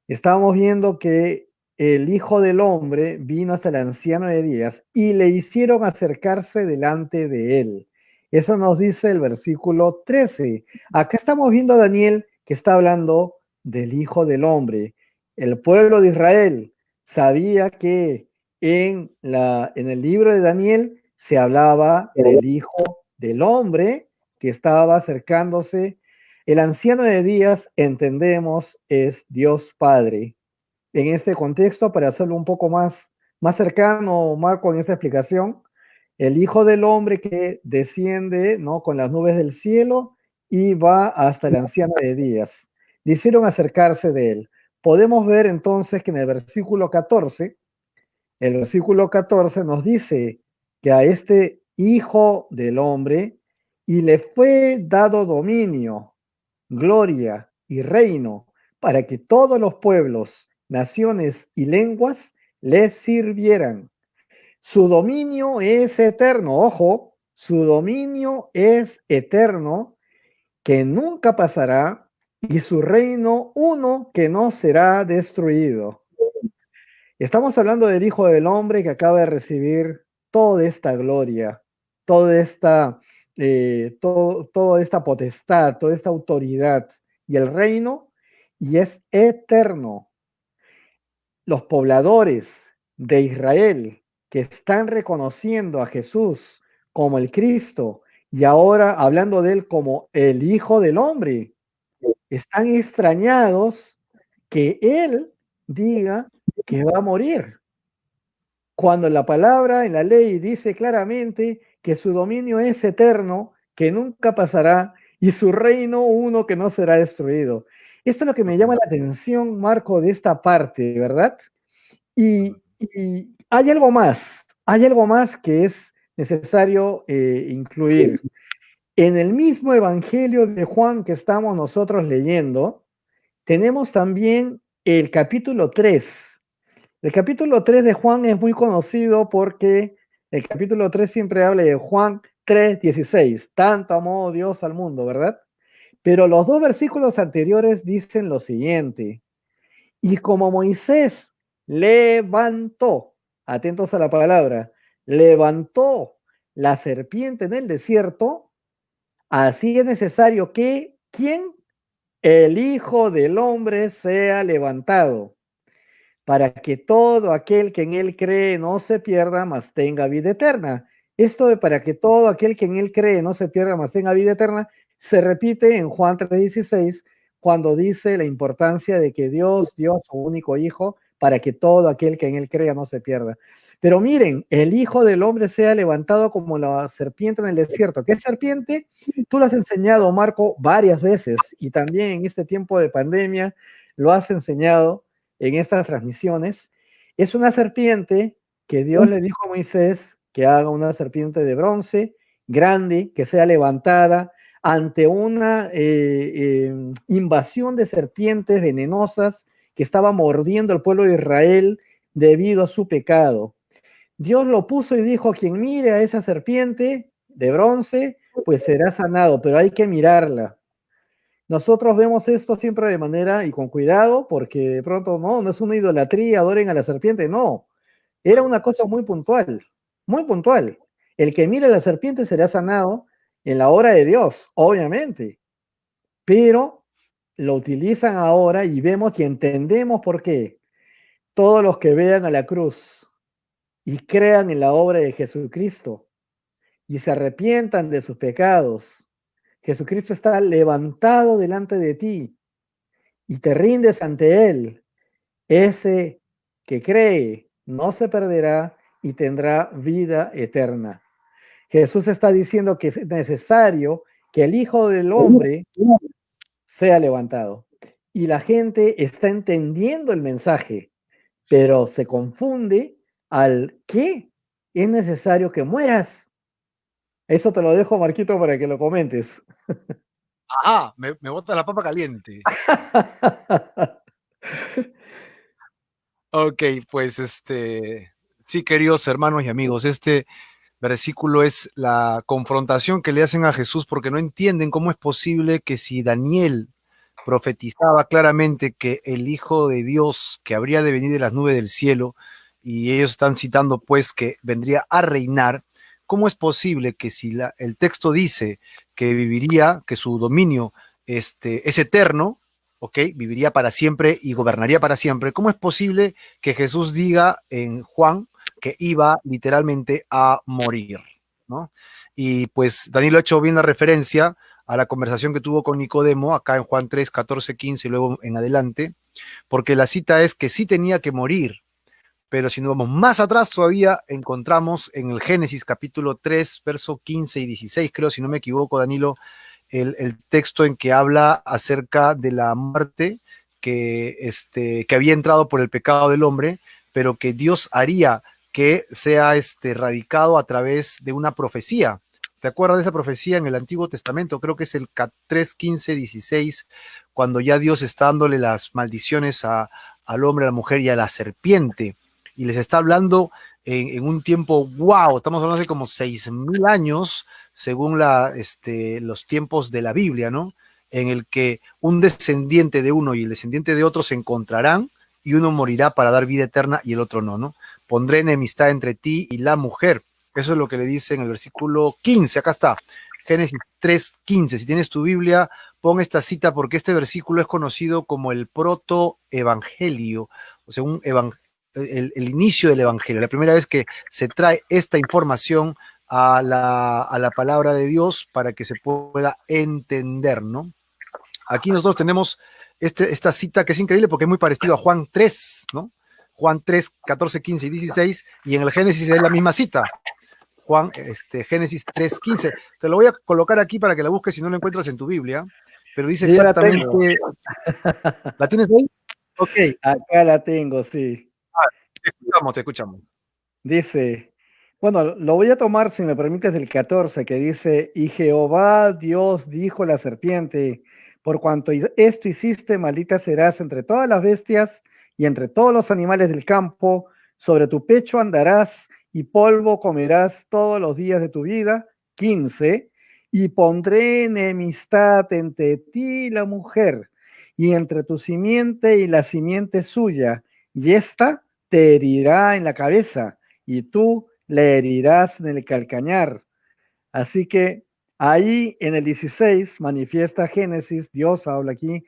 Estábamos viendo que el Hijo del Hombre vino hasta el anciano de días y le hicieron acercarse delante de él. Eso nos dice el versículo 13. Acá estamos viendo a Daniel que está hablando del Hijo del Hombre. El pueblo de Israel sabía que en el libro de Daniel se hablaba del Hijo del Hombre que estaba acercándose. El anciano de días, entendemos, es Dios Padre. En este contexto, para hacerlo un poco más cercano, Marco, en esta explicación, el Hijo del Hombre que desciende, ¿no?, con las nubes del cielo y va hasta el anciano de días. Le hicieron acercarse de él. Podemos ver entonces que en el versículo 14 nos dice que a este Hijo del Hombre y le fue dado dominio, gloria y reino para que todos los pueblos, naciones y lenguas le sirvieran. Su dominio es eterno, ojo, su dominio es eterno, que nunca pasará, y su reino uno que no será destruido. Estamos hablando del Hijo del Hombre que acaba de recibir toda esta gloria, toda esta potestad, toda esta autoridad y el reino, y es eterno. Los pobladores de Israel que están reconociendo a Jesús como el Cristo y ahora hablando de él como el Hijo del Hombre. Están extrañados que él diga que va a morir, cuando la palabra en la ley dice claramente que su dominio es eterno, que nunca pasará, y su reino uno que no será destruido. Esto es lo que me llama la atención, Marco, de esta parte, ¿verdad? Y hay algo más que es necesario incluir. En el mismo Evangelio de Juan que estamos nosotros leyendo, tenemos también el capítulo 3. El capítulo 3 de Juan es muy conocido porque el capítulo 3 siempre habla de Juan 3:16. Tanto amó Dios al mundo, ¿verdad? Pero los dos versículos anteriores dicen lo siguiente. Y como Moisés levantó, atentos a la palabra, levantó la serpiente en el desierto, así es necesario que, ¿quién? El Hijo del Hombre sea levantado, para que todo aquel que en él cree no se pierda, mas tenga vida eterna. Esto de para que todo aquel que en él cree no se pierda, mas tenga vida eterna, se repite en Juan 3:16, cuando dice la importancia de que Dios dio a su único Hijo para que todo aquel que en él crea no se pierda. Pero miren, el Hijo del Hombre sea levantado como la serpiente en el desierto. ¿Qué serpiente? Tú lo has enseñado, Marco, varias veces, y también en este tiempo de pandemia lo has enseñado en estas transmisiones. Es una serpiente que Dios le dijo a Moisés que haga una serpiente de bronce, grande, que sea levantada ante una invasión de serpientes venenosas que estaba mordiendo al pueblo de Israel debido a su pecado. Dios lo puso y dijo, quien mire a esa serpiente de bronce, pues será sanado, pero hay que mirarla. Nosotros vemos esto siempre de manera y con cuidado, porque de pronto no es una idolatría, adoren a la serpiente, no. Era una cosa muy puntual, muy puntual. El que mire a la serpiente será sanado en la obra de Dios, obviamente, pero lo utilizan ahora y vemos y entendemos por qué. Todos los que vean a la cruz y crean en la obra de Jesucristo y se arrepientan de sus pecados, Jesucristo está levantado delante de ti y te rindes ante Él. Ese que cree no se perderá y tendrá vida eterna. Jesús está diciendo que es necesario que el Hijo del Hombre sea levantado. Y la gente está entendiendo el mensaje, pero se confunde al que es necesario que mueras. Eso te lo dejo, Marquito, para que lo comentes. Ajá, me bota la papa caliente. Ok, pues sí, queridos hermanos y amigos, este versículo es la confrontación que le hacen a Jesús porque no entienden cómo es posible que si Daniel profetizaba claramente que el Hijo de Dios que habría de venir de las nubes del cielo, y ellos están citando pues que vendría a reinar, ¿cómo es posible que si el texto dice que viviría, que su dominio es eterno, ¿ok? Viviría para siempre y gobernaría para siempre? ¿Cómo es posible que Jesús diga en Juan que iba literalmente a morir, ¿no? Y pues Danilo ha hecho bien la referencia a la conversación que tuvo con Nicodemo, acá en Juan 3, 14, 15 y luego en adelante, porque la cita es que sí tenía que morir, pero si nos vamos más atrás todavía, encontramos en el Génesis capítulo 3, verso 15 y 16, creo, si no me equivoco, Danilo, el texto en que habla acerca de la muerte que había entrado por el pecado del hombre, pero que Dios haría que sea radicado a través de una profecía. ¿Te acuerdas de esa profecía en el Antiguo Testamento? Creo que es el 3, 15, 16, cuando ya Dios está dándole las maldiciones al hombre, a la mujer y a la serpiente. Y les está hablando en un tiempo, wow, estamos hablando de como 6,000 años, según los tiempos de la Biblia, ¿no? En el que un descendiente de uno y el descendiente de otro se encontrarán y uno morirá para dar vida eterna y el otro no, ¿no? Pondré enemistad entre ti y la mujer. Eso es lo que le dice en el versículo 15, acá está, Génesis 3:15. Si tienes tu Biblia, pon esta cita porque este versículo es conocido como el protoevangelio, o sea, el inicio del evangelio, la primera vez que se trae esta información a la palabra de Dios para que se pueda entender, ¿no? Aquí nosotros tenemos esta cita que es increíble porque es muy parecido a Juan 3, ¿no? Juan 3, 14, 15 y 16, y en el Génesis es la misma cita. Génesis 3, 15. Te lo voy a colocar aquí para que la busques si no lo encuentras en tu Biblia, pero dice Yo ya la tengo. exactamente. ¿La tienes ahí? Ok. Acá la tengo, sí. Ah, te escuchamos, te escuchamos. Dice, bueno, lo voy a tomar, si me permites, del 14, que dice, y Jehová Dios dijo a la serpiente, por cuanto esto hiciste, maldita serás entre todas las bestias y entre todos los animales del campo, sobre tu pecho andarás y polvo comerás todos los días de tu vida. 15, y pondré enemistad entre ti y la mujer, y entre tu simiente y la simiente suya, y ésta te herirá en la cabeza y tú le herirás en el calcañar. Así que ahí en el 16 manifiesta Génesis, Dios habla aquí,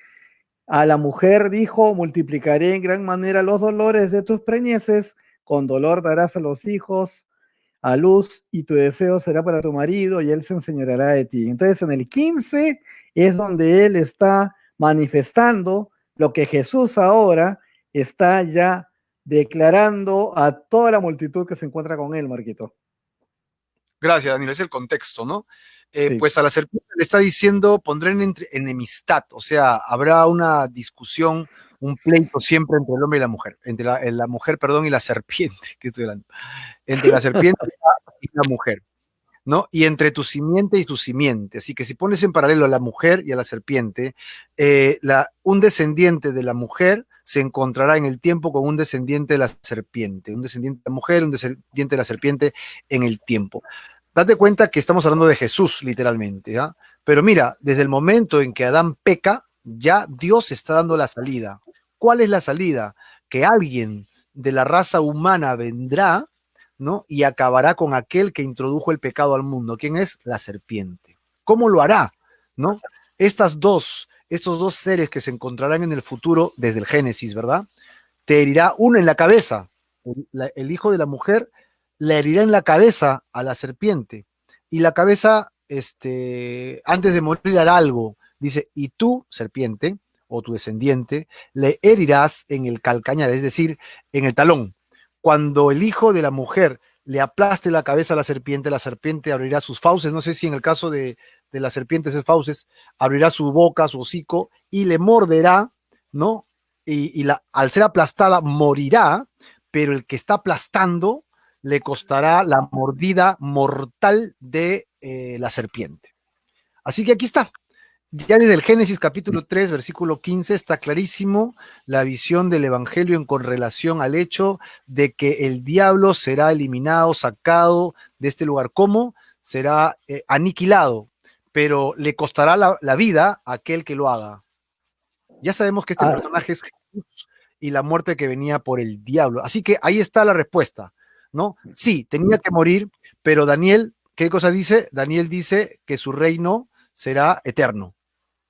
a la mujer dijo, multiplicaré en gran manera los dolores de tus preñeces, con dolor darás a los hijos a luz y tu deseo será para tu marido y él se enseñoreará de ti. Entonces en el 15 es donde él está manifestando lo que Jesús ahora está ya declarando a toda la multitud que se encuentra con él, Marquito. Gracias, Daniel, es el contexto, ¿no? Sí. Pues a la serpiente le está diciendo, pondré enemistad, o sea, habrá una discusión, un pleito siempre entre el hombre y la mujer, entre la mujer, perdón, y la serpiente, que estoy hablando, entre la serpiente y la mujer, ¿no? Y entre tu simiente y tu simiente. Así que si pones en paralelo a la mujer y a la serpiente, un descendiente de la mujer se encontrará en el tiempo con un descendiente de la serpiente, un descendiente de la mujer, un descendiente de la serpiente en el tiempo. Date cuenta que estamos hablando de Jesús, literalmente, ¿ya? Pero mira, desde el momento en que Adán peca, ya Dios está dando la salida. ¿Cuál es la salida? Que alguien de la raza humana vendrá, ¿no? Y acabará con aquel que introdujo el pecado al mundo. ¿Quién es? La serpiente. ¿Cómo lo hará? ¿No? Estos dos seres que se encontrarán en el futuro desde el Génesis, ¿verdad? Te herirá uno en la cabeza. El hijo de la mujer le herirá en la cabeza a la serpiente. Y la cabeza, antes de morir, hará algo. Dice, y tú, serpiente, o tu descendiente, le herirás en el calcañar, es decir, en el talón. Cuando el hijo de la mujer le aplaste la cabeza a la serpiente abrirá sus fauces. No sé si en el caso de las serpientes es fauces, abrirá su boca, su hocico, y le morderá, ¿no? Al ser aplastada morirá, pero el que está aplastando le costará la mordida mortal de la serpiente. Así que aquí está. Ya desde el Génesis capítulo 3, versículo 15, está clarísimo la visión del Evangelio con relación al hecho de que el diablo será eliminado, sacado de este lugar. ¿Cómo? Será aniquilado, pero le costará la vida a aquel que lo haga. Ya sabemos que este Ah, personaje es Jesús y la muerte que venía por el diablo. Así que ahí está la respuesta, ¿no? Sí, tenía que morir, pero Daniel, ¿qué cosa dice? Daniel dice que su reino será eterno,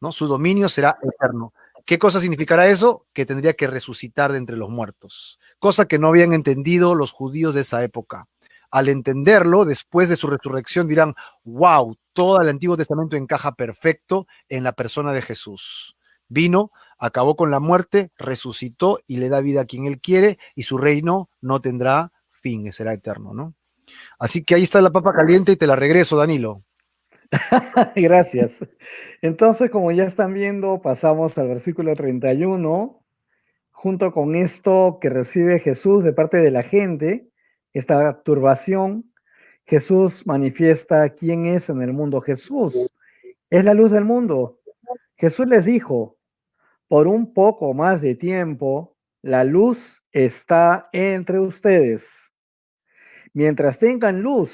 ¿no? Su dominio será eterno. ¿Qué cosa significará eso? Que tendría que resucitar de entre los muertos, cosa que no habían entendido los judíos de esa época. Al entenderlo, después de su resurrección dirán, wow, todo el Antiguo Testamento encaja perfecto en la persona de Jesús. Vino, acabó con la muerte, resucitó y le da vida a quien él quiere y su reino no tendrá fin, será eterno, ¿no? Así que ahí está la papa caliente y te la regreso, Danilo. gracias. Entonces, como ya están viendo, pasamos al versículo 31, junto con esto que recibe Jesús de parte de la gente, esta turbación. Jesús manifiesta quién es en el mundo. Jesús es la luz del mundo. Jesús les dijo, por un poco más de tiempo, la luz está entre ustedes. Mientras tengan luz,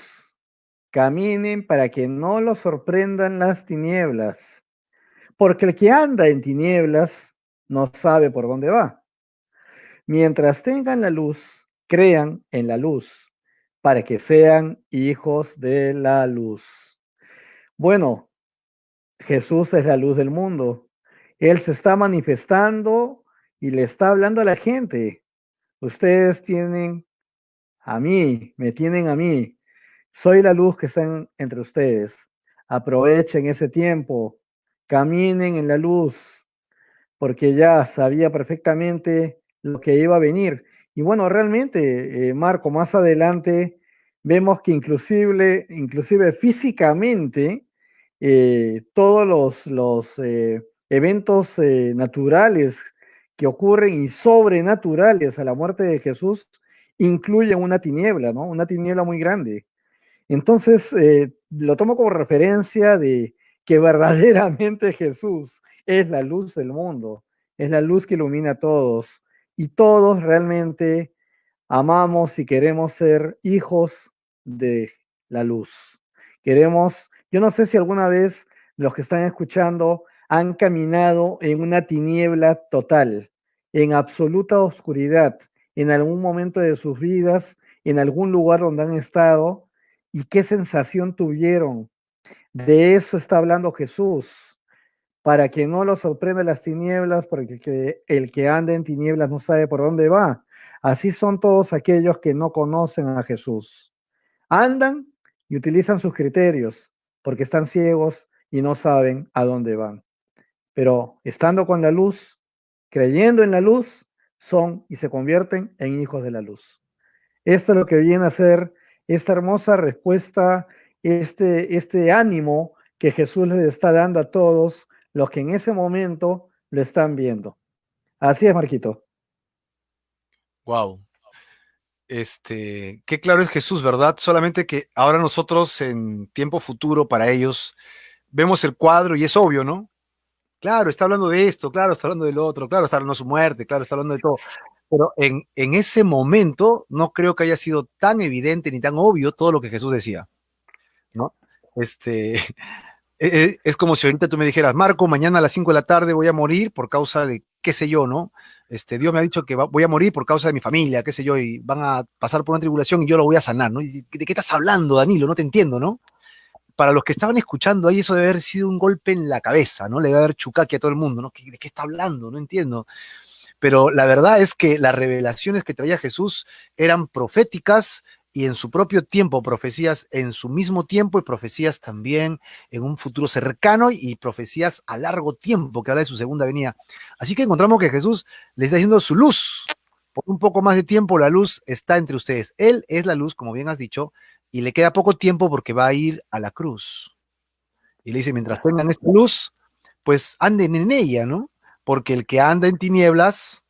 caminen para que no los sorprendan las tinieblas, porque el que anda en tinieblas no sabe por dónde va. Mientras tengan la luz, crean en la luz, para que sean hijos de la luz. Bueno, Jesús es la luz del mundo. Él se está manifestando y le está hablando a la gente. Ustedes tienen a mí, me tienen a mí. Soy la luz que está entre ustedes. Aprovechen ese tiempo, caminen en la luz, porque ya sabía perfectamente lo que iba a venir. Y bueno, realmente, Marco, más adelante vemos que inclusive físicamente, todos los eventos naturales que ocurren y sobrenaturales a la muerte de Jesús incluyen una tiniebla, ¿no? Una tiniebla muy grande. Entonces, lo tomo como referencia de que verdaderamente Jesús es la luz del mundo, es la luz que ilumina a todos y todos realmente amamos y queremos ser hijos de la luz. Queremos, yo no sé si alguna vez los que están escuchando han caminado en una tiniebla total, en absoluta oscuridad, en algún momento de sus vidas, en algún lugar donde han estado y qué sensación tuvieron. De eso está hablando Jesús, para que no lo sorprenda las tinieblas, porque el que anda en tinieblas no sabe por dónde va. Así son todos aquellos que no conocen a Jesús. Andan y utilizan sus criterios, porque están ciegos y no saben a dónde van. Pero estando con la luz, creyendo en la luz, son y se convierten en hijos de la luz. Esto es lo que viene a ser esta hermosa respuesta, este ánimo que Jesús les está dando a todos los que en ese momento lo están viendo. Así es, Marquito. Wow. Qué claro es Jesús, ¿verdad? Solamente que ahora nosotros en tiempo futuro para ellos vemos el cuadro y es obvio, ¿no? Claro, está hablando de esto, claro, está hablando del otro, claro, está hablando de su muerte, claro, está hablando de todo. Pero en ese momento no creo que haya sido tan evidente ni tan obvio todo lo que Jesús decía, ¿no? Este, es como si ahorita tú me dijeras, Marco, mañana a las 5 de la tarde voy a morir por causa de qué sé yo, ¿no? Dios me ha dicho que voy a morir por causa de mi familia, qué sé yo, y van a pasar por una tribulación y yo lo voy a sanar, ¿no? ¿Y de qué estás hablando, Danilo? No te entiendo, ¿no? Para los que estaban escuchando ahí, eso debe haber sido un golpe en la cabeza, ¿no? Le debe haber chucaqui a todo el mundo, ¿no? ¿De qué está hablando? No entiendo. Pero la verdad es que las revelaciones que traía Jesús eran proféticas y en su propio tiempo, profecías en su mismo tiempo y profecías también en un futuro cercano y profecías a largo tiempo que habla de su segunda venida. Así que encontramos que Jesús le está diciendo su luz. Por un poco más de tiempo la luz está entre ustedes. Él es la luz, como bien has dicho, y le queda poco tiempo porque va a ir a la cruz. Y le dice, mientras tengan esta luz, pues anden en ella, ¿no? Porque el que anda en tinieblas,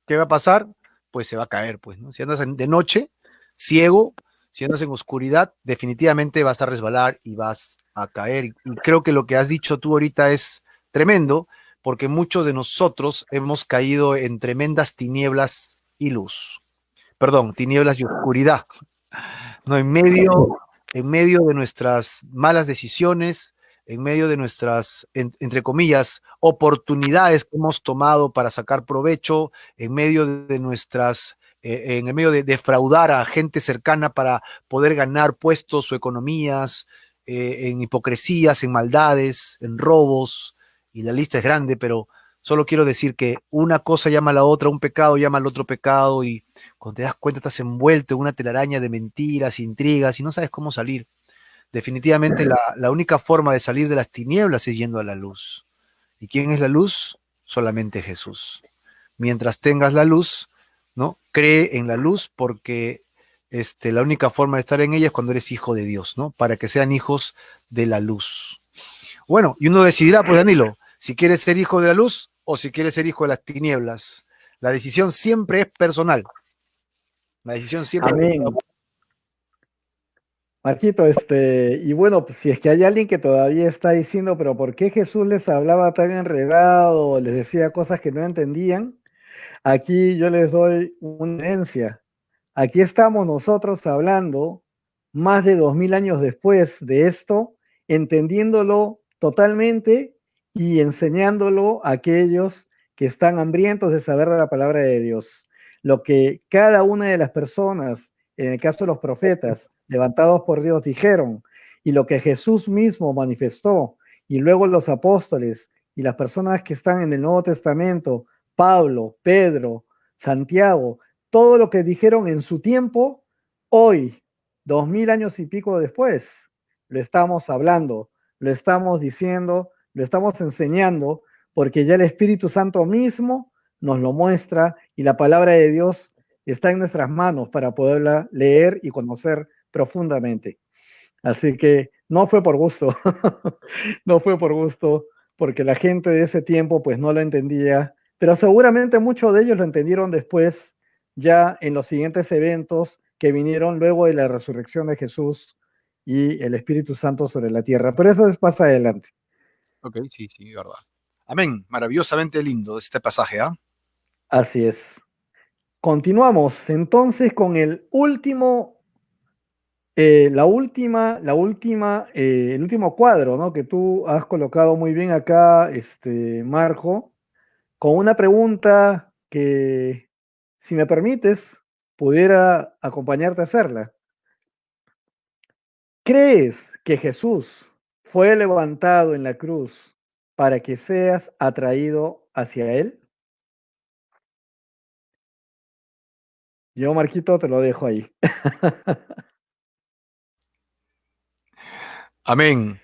¿qué va a pasar? Pues se va a caer, pues, ¿no? Si andas de noche, ciego, si andas en oscuridad, definitivamente vas a resbalar y vas a caer. Y creo que lo que has dicho tú ahorita es tremendo, porque muchos de nosotros hemos caído en tremendas tinieblas y luz. Perdón, tinieblas y oscuridad, ¿no? En medio de nuestras malas decisiones, en medio de nuestras, entre comillas, oportunidades que hemos tomado para sacar provecho, en medio de nuestras, en el medio de defraudar a gente cercana para poder ganar puestos o economías, en hipocresías, en maldades, en robos, y la lista es grande, pero solo quiero decir que una cosa llama a la otra, un pecado llama al otro pecado, y cuando te das cuenta estás envuelto en una telaraña de mentiras, intrigas y no sabes cómo salir. Definitivamente la única forma de salir de las tinieblas es yendo a la luz. ¿Y quién es la luz? Solamente Jesús. Mientras tengas la luz, ¿no? Cree en la luz porque la única forma de estar en ella es cuando eres hijo de Dios, ¿no? Para que sean hijos de la luz. Bueno, y uno decidirá, pues Danilo, si quieres ser hijo de la luz o si quieres ser hijo de las tinieblas. La decisión siempre es personal. La decisión siempre es Amén. Marquito, y bueno, pues si es que hay alguien que todavía está diciendo, pero ¿por qué Jesús les hablaba tan enredado, les decía cosas que no entendían? Aquí yo les doy una evidencia. Aquí estamos nosotros hablando más de 2000 años después de esto, entendiéndolo totalmente y enseñándolo a aquellos que están hambrientos de saber de la palabra de Dios. Lo que cada una de las personas, en el caso de los profetas, levantados por Dios, dijeron, y lo que Jesús mismo manifestó, y luego los apóstoles y las personas que están en el Nuevo Testamento, Pablo, Pedro, Santiago, todo lo que dijeron en su tiempo, hoy 2000 años y pico después, lo estamos hablando, lo estamos diciendo, lo estamos enseñando, porque ya el Espíritu Santo mismo nos lo muestra y la palabra de Dios está en nuestras manos para poderla leer y conocer profundamente. Así que no fue por gusto, no fue por gusto, porque la gente de ese tiempo pues no lo entendía, pero seguramente muchos de ellos lo entendieron después, ya en los siguientes eventos que vinieron luego de la resurrección de Jesús y el Espíritu Santo sobre la tierra. Pero eso es más adelante. Ok, sí, sí, verdad. Amén. Maravillosamente lindo este pasaje, ¿ah? Así es. Continuamos entonces con el último, el último cuadro, ¿no? Que tú has colocado muy bien acá, Marco, con una pregunta que, si me permites, pudiera acompañarte a hacerla. ¿Crees que Jesús fue levantado en la cruz para que seas atraído hacia Él? Yo, Marquito, te lo dejo ahí. Amén.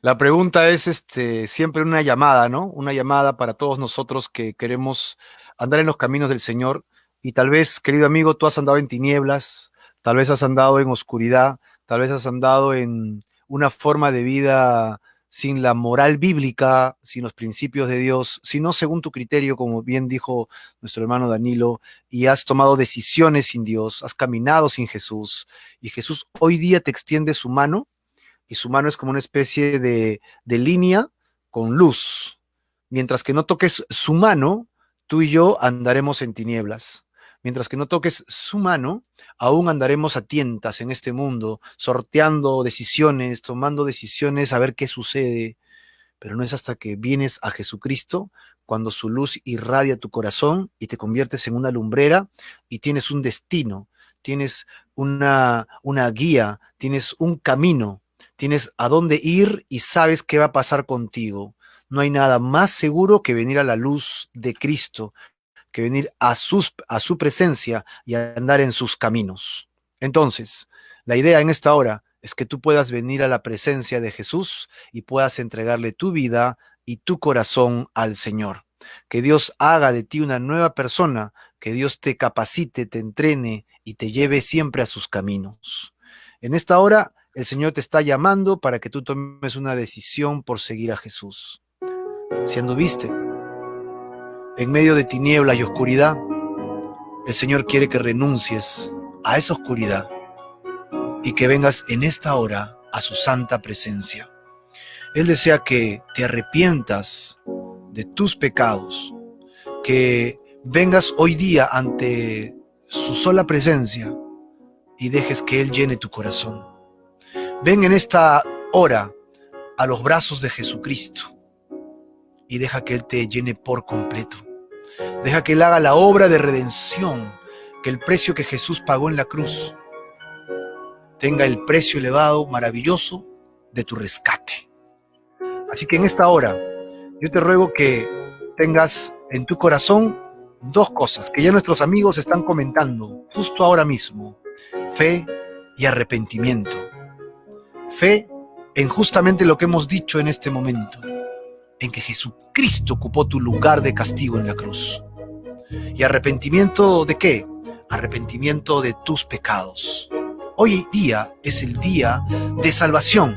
La pregunta es siempre una llamada, ¿no? Una llamada para todos nosotros que queremos andar en los caminos del Señor. Y tal vez, querido amigo, tú has andado en tinieblas, tal vez has andado en oscuridad, tal vez has andado en una forma de vida sin la moral bíblica, sin los principios de Dios, sino según tu criterio, como bien dijo nuestro hermano Danilo, y has tomado decisiones sin Dios, has caminado sin Jesús, y Jesús hoy día te extiende su mano y su mano es como una especie de línea con luz. Mientras que no toques su mano, tú y yo andaremos en tinieblas. Mientras que no toques su mano, aún andaremos a tientas en este mundo, sorteando decisiones, tomando decisiones a ver qué sucede. Pero no es hasta que vienes a Jesucristo cuando su luz irradia tu corazón y te conviertes en una lumbrera y tienes un destino, tienes una guía, tienes un camino, tienes a dónde ir y sabes qué va a pasar contigo. No hay nada más seguro que venir a la luz de Cristo, que venir a su presencia y a andar en sus caminos. Entonces, la idea en esta hora es que tú puedas venir a la presencia de Jesús y puedas entregarle tu vida y tu corazón al Señor. Que Dios haga de ti una nueva persona, que Dios te capacite, te entrene y te lleve siempre a sus caminos. En esta hora, el Señor te está llamando para que tú tomes una decisión por seguir a Jesús. Si anduviste en medio de tinieblas y oscuridad, el Señor quiere que renuncies a esa oscuridad y que vengas en esta hora a su santa presencia. Él desea que te arrepientas de tus pecados, que vengas hoy día ante su sola presencia y dejes que Él llene tu corazón. Ven en esta hora a los brazos de Jesucristo y deja que Él te llene por completo. Deja que Él haga la obra de redención, que el precio que Jesús pagó en la cruz tenga el precio elevado, maravilloso de tu rescate. Así que en esta hora, yo te ruego que tengas en tu corazón dos cosas que ya nuestros amigos están comentando justo ahora mismo: fe y arrepentimiento. Fe en justamente lo que hemos dicho en este momento, en que Jesucristo ocupó tu lugar de castigo en la cruz. ¿Y arrepentimiento de qué? Arrepentimiento de tus pecados. Hoy día es el día de salvación.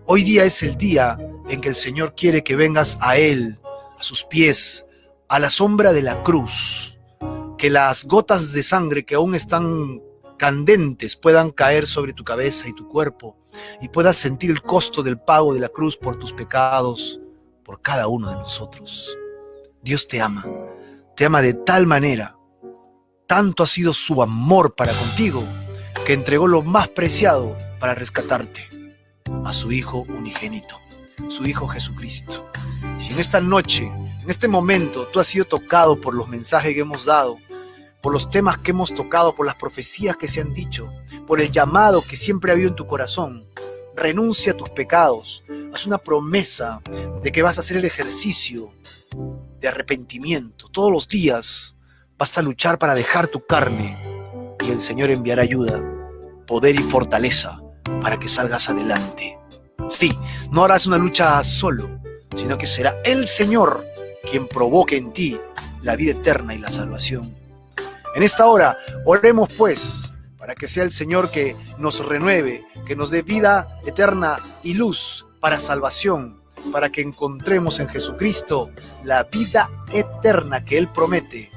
Hoy día es el día en que el Señor quiere que vengas a Él, a sus pies, a la sombra de la cruz. Que las gotas de sangre que aún están candentes puedan caer sobre tu cabeza y tu cuerpo y puedas sentir el costo del pago de la cruz por tus pecados, por cada uno de nosotros. Dios te ama de tal manera, tanto ha sido su amor para contigo, que entregó lo más preciado para rescatarte, a su Hijo unigénito, su Hijo Jesucristo. Si en esta noche, en este momento, tú has sido tocado por los mensajes que hemos dado, por los temas que hemos tocado, por las profecías que se han dicho, por el llamado que siempre ha habido en tu corazón, renuncia a tus pecados, haz una promesa de que vas a hacer el ejercicio de arrepentimiento. Todos los días vas a luchar para dejar tu carne y el Señor enviará ayuda poder y fortaleza para que salgas adelante. Sí, no harás una lucha solo, sino que será el Señor quien provoque en ti la vida eterna y la salvación. En esta hora, oremos pues, para que sea el Señor que nos renueve, que nos dé vida eterna y luz para salvación, para que encontremos en Jesucristo la vida eterna que Él promete,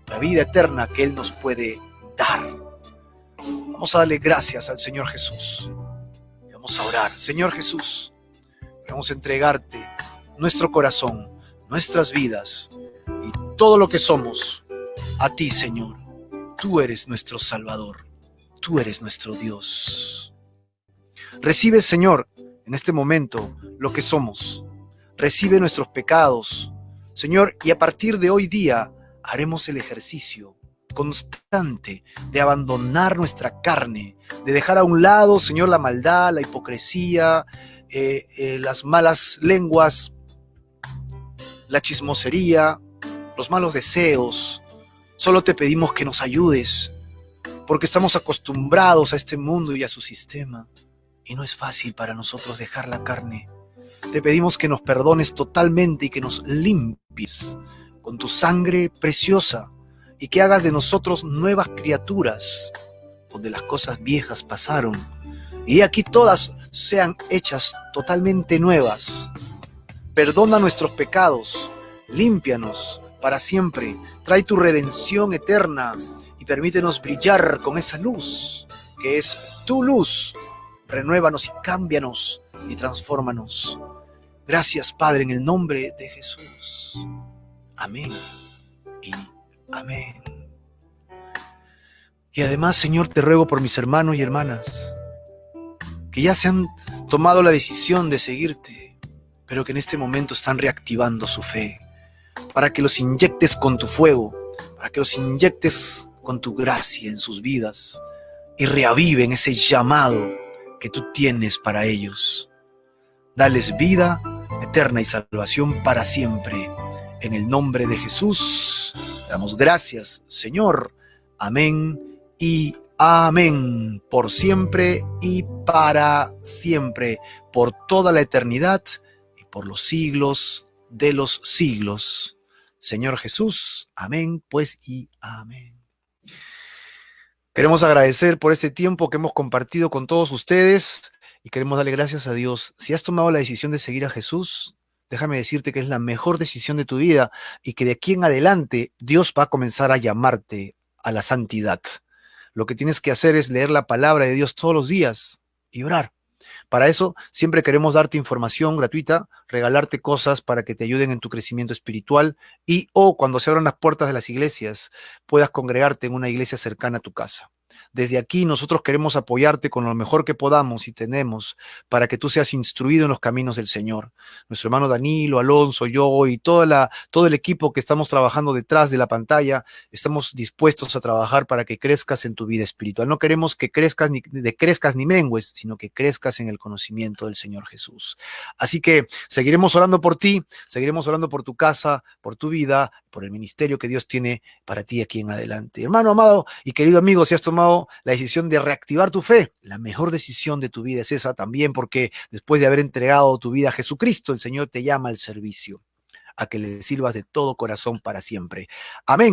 la vida eterna que Él nos puede dar. Vamos a darle gracias al Señor Jesús. Vamos a orar. Señor Jesús, vamos a entregarte nuestro corazón, nuestras vidas y todo lo que somos a ti, Señor. Tú eres nuestro Salvador. Tú eres nuestro Dios. Recibe, Señor, en este momento lo que somos. Recibe nuestros pecados, Señor, y a partir de hoy día haremos el ejercicio constante de abandonar nuestra carne, de dejar a un lado, Señor, la maldad, la hipocresía, las malas lenguas, la chismosería, los malos deseos. Solo te pedimos que nos ayudes, porque estamos acostumbrados a este mundo y a su sistema, y no es fácil para nosotros dejar la carne. Te pedimos que nos perdones totalmente y que nos limpies con tu sangre preciosa y que hagas de nosotros nuevas criaturas, donde las cosas viejas pasaron y aquí todas sean hechas totalmente nuevas. Perdona nuestros pecados, límpianos para siempre, trae tu redención eterna y permítenos brillar con esa luz que es tu luz. Renuévanos y cámbianos y transfórmanos. Gracias, Padre, en el nombre de Jesús. Amén y amén. Y además, Señor, te ruego por mis hermanos y hermanas que ya se han tomado la decisión de seguirte, pero que en este momento están reactivando su fe, para que los inyectes con tu fuego, para que los inyectes con tu gracia en sus vidas y reaviven ese llamado que tú tienes para ellos. Dales vida eterna y salvación para siempre. En el nombre de Jesús, damos gracias, Señor. Amén y amén. Por siempre y para siempre, por toda la eternidad y por los siglos de los siglos. Señor Jesús, amén, pues y amén. Queremos agradecer por este tiempo que hemos compartido con todos ustedes y queremos darle gracias a Dios. Si has tomado la decisión de seguir a Jesús, déjame decirte que es la mejor decisión de tu vida y que de aquí en adelante Dios va a comenzar a llamarte a la santidad. Lo que tienes que hacer es leer la palabra de Dios todos los días y orar. Para eso siempre queremos darte información gratuita, regalarte cosas para que te ayuden en tu crecimiento espiritual y cuando se abran las puertas de las iglesias puedas congregarte en una iglesia cercana a tu casa. Desde aquí nosotros queremos apoyarte con lo mejor que podamos y tenemos para que tú seas instruido en los caminos del Señor. Nuestro hermano Danilo, Alonso, yo y todo el equipo que estamos trabajando detrás de la pantalla, estamos dispuestos a trabajar para que crezcas en tu vida espiritual. No queremos que crezcas ni mengues, sino que crezcas en el conocimiento del Señor Jesús. Así que seguiremos orando por ti, seguiremos orando por tu casa, por tu vida, por el ministerio que Dios tiene para ti aquí en adelante. Hermano amado y querido amigo, si has tomado la decisión de reactivar tu fe, la mejor decisión de tu vida es esa también, porque después de haber entregado tu vida a Jesucristo, el Señor te llama al servicio, a que le sirvas de todo corazón para siempre. Amén.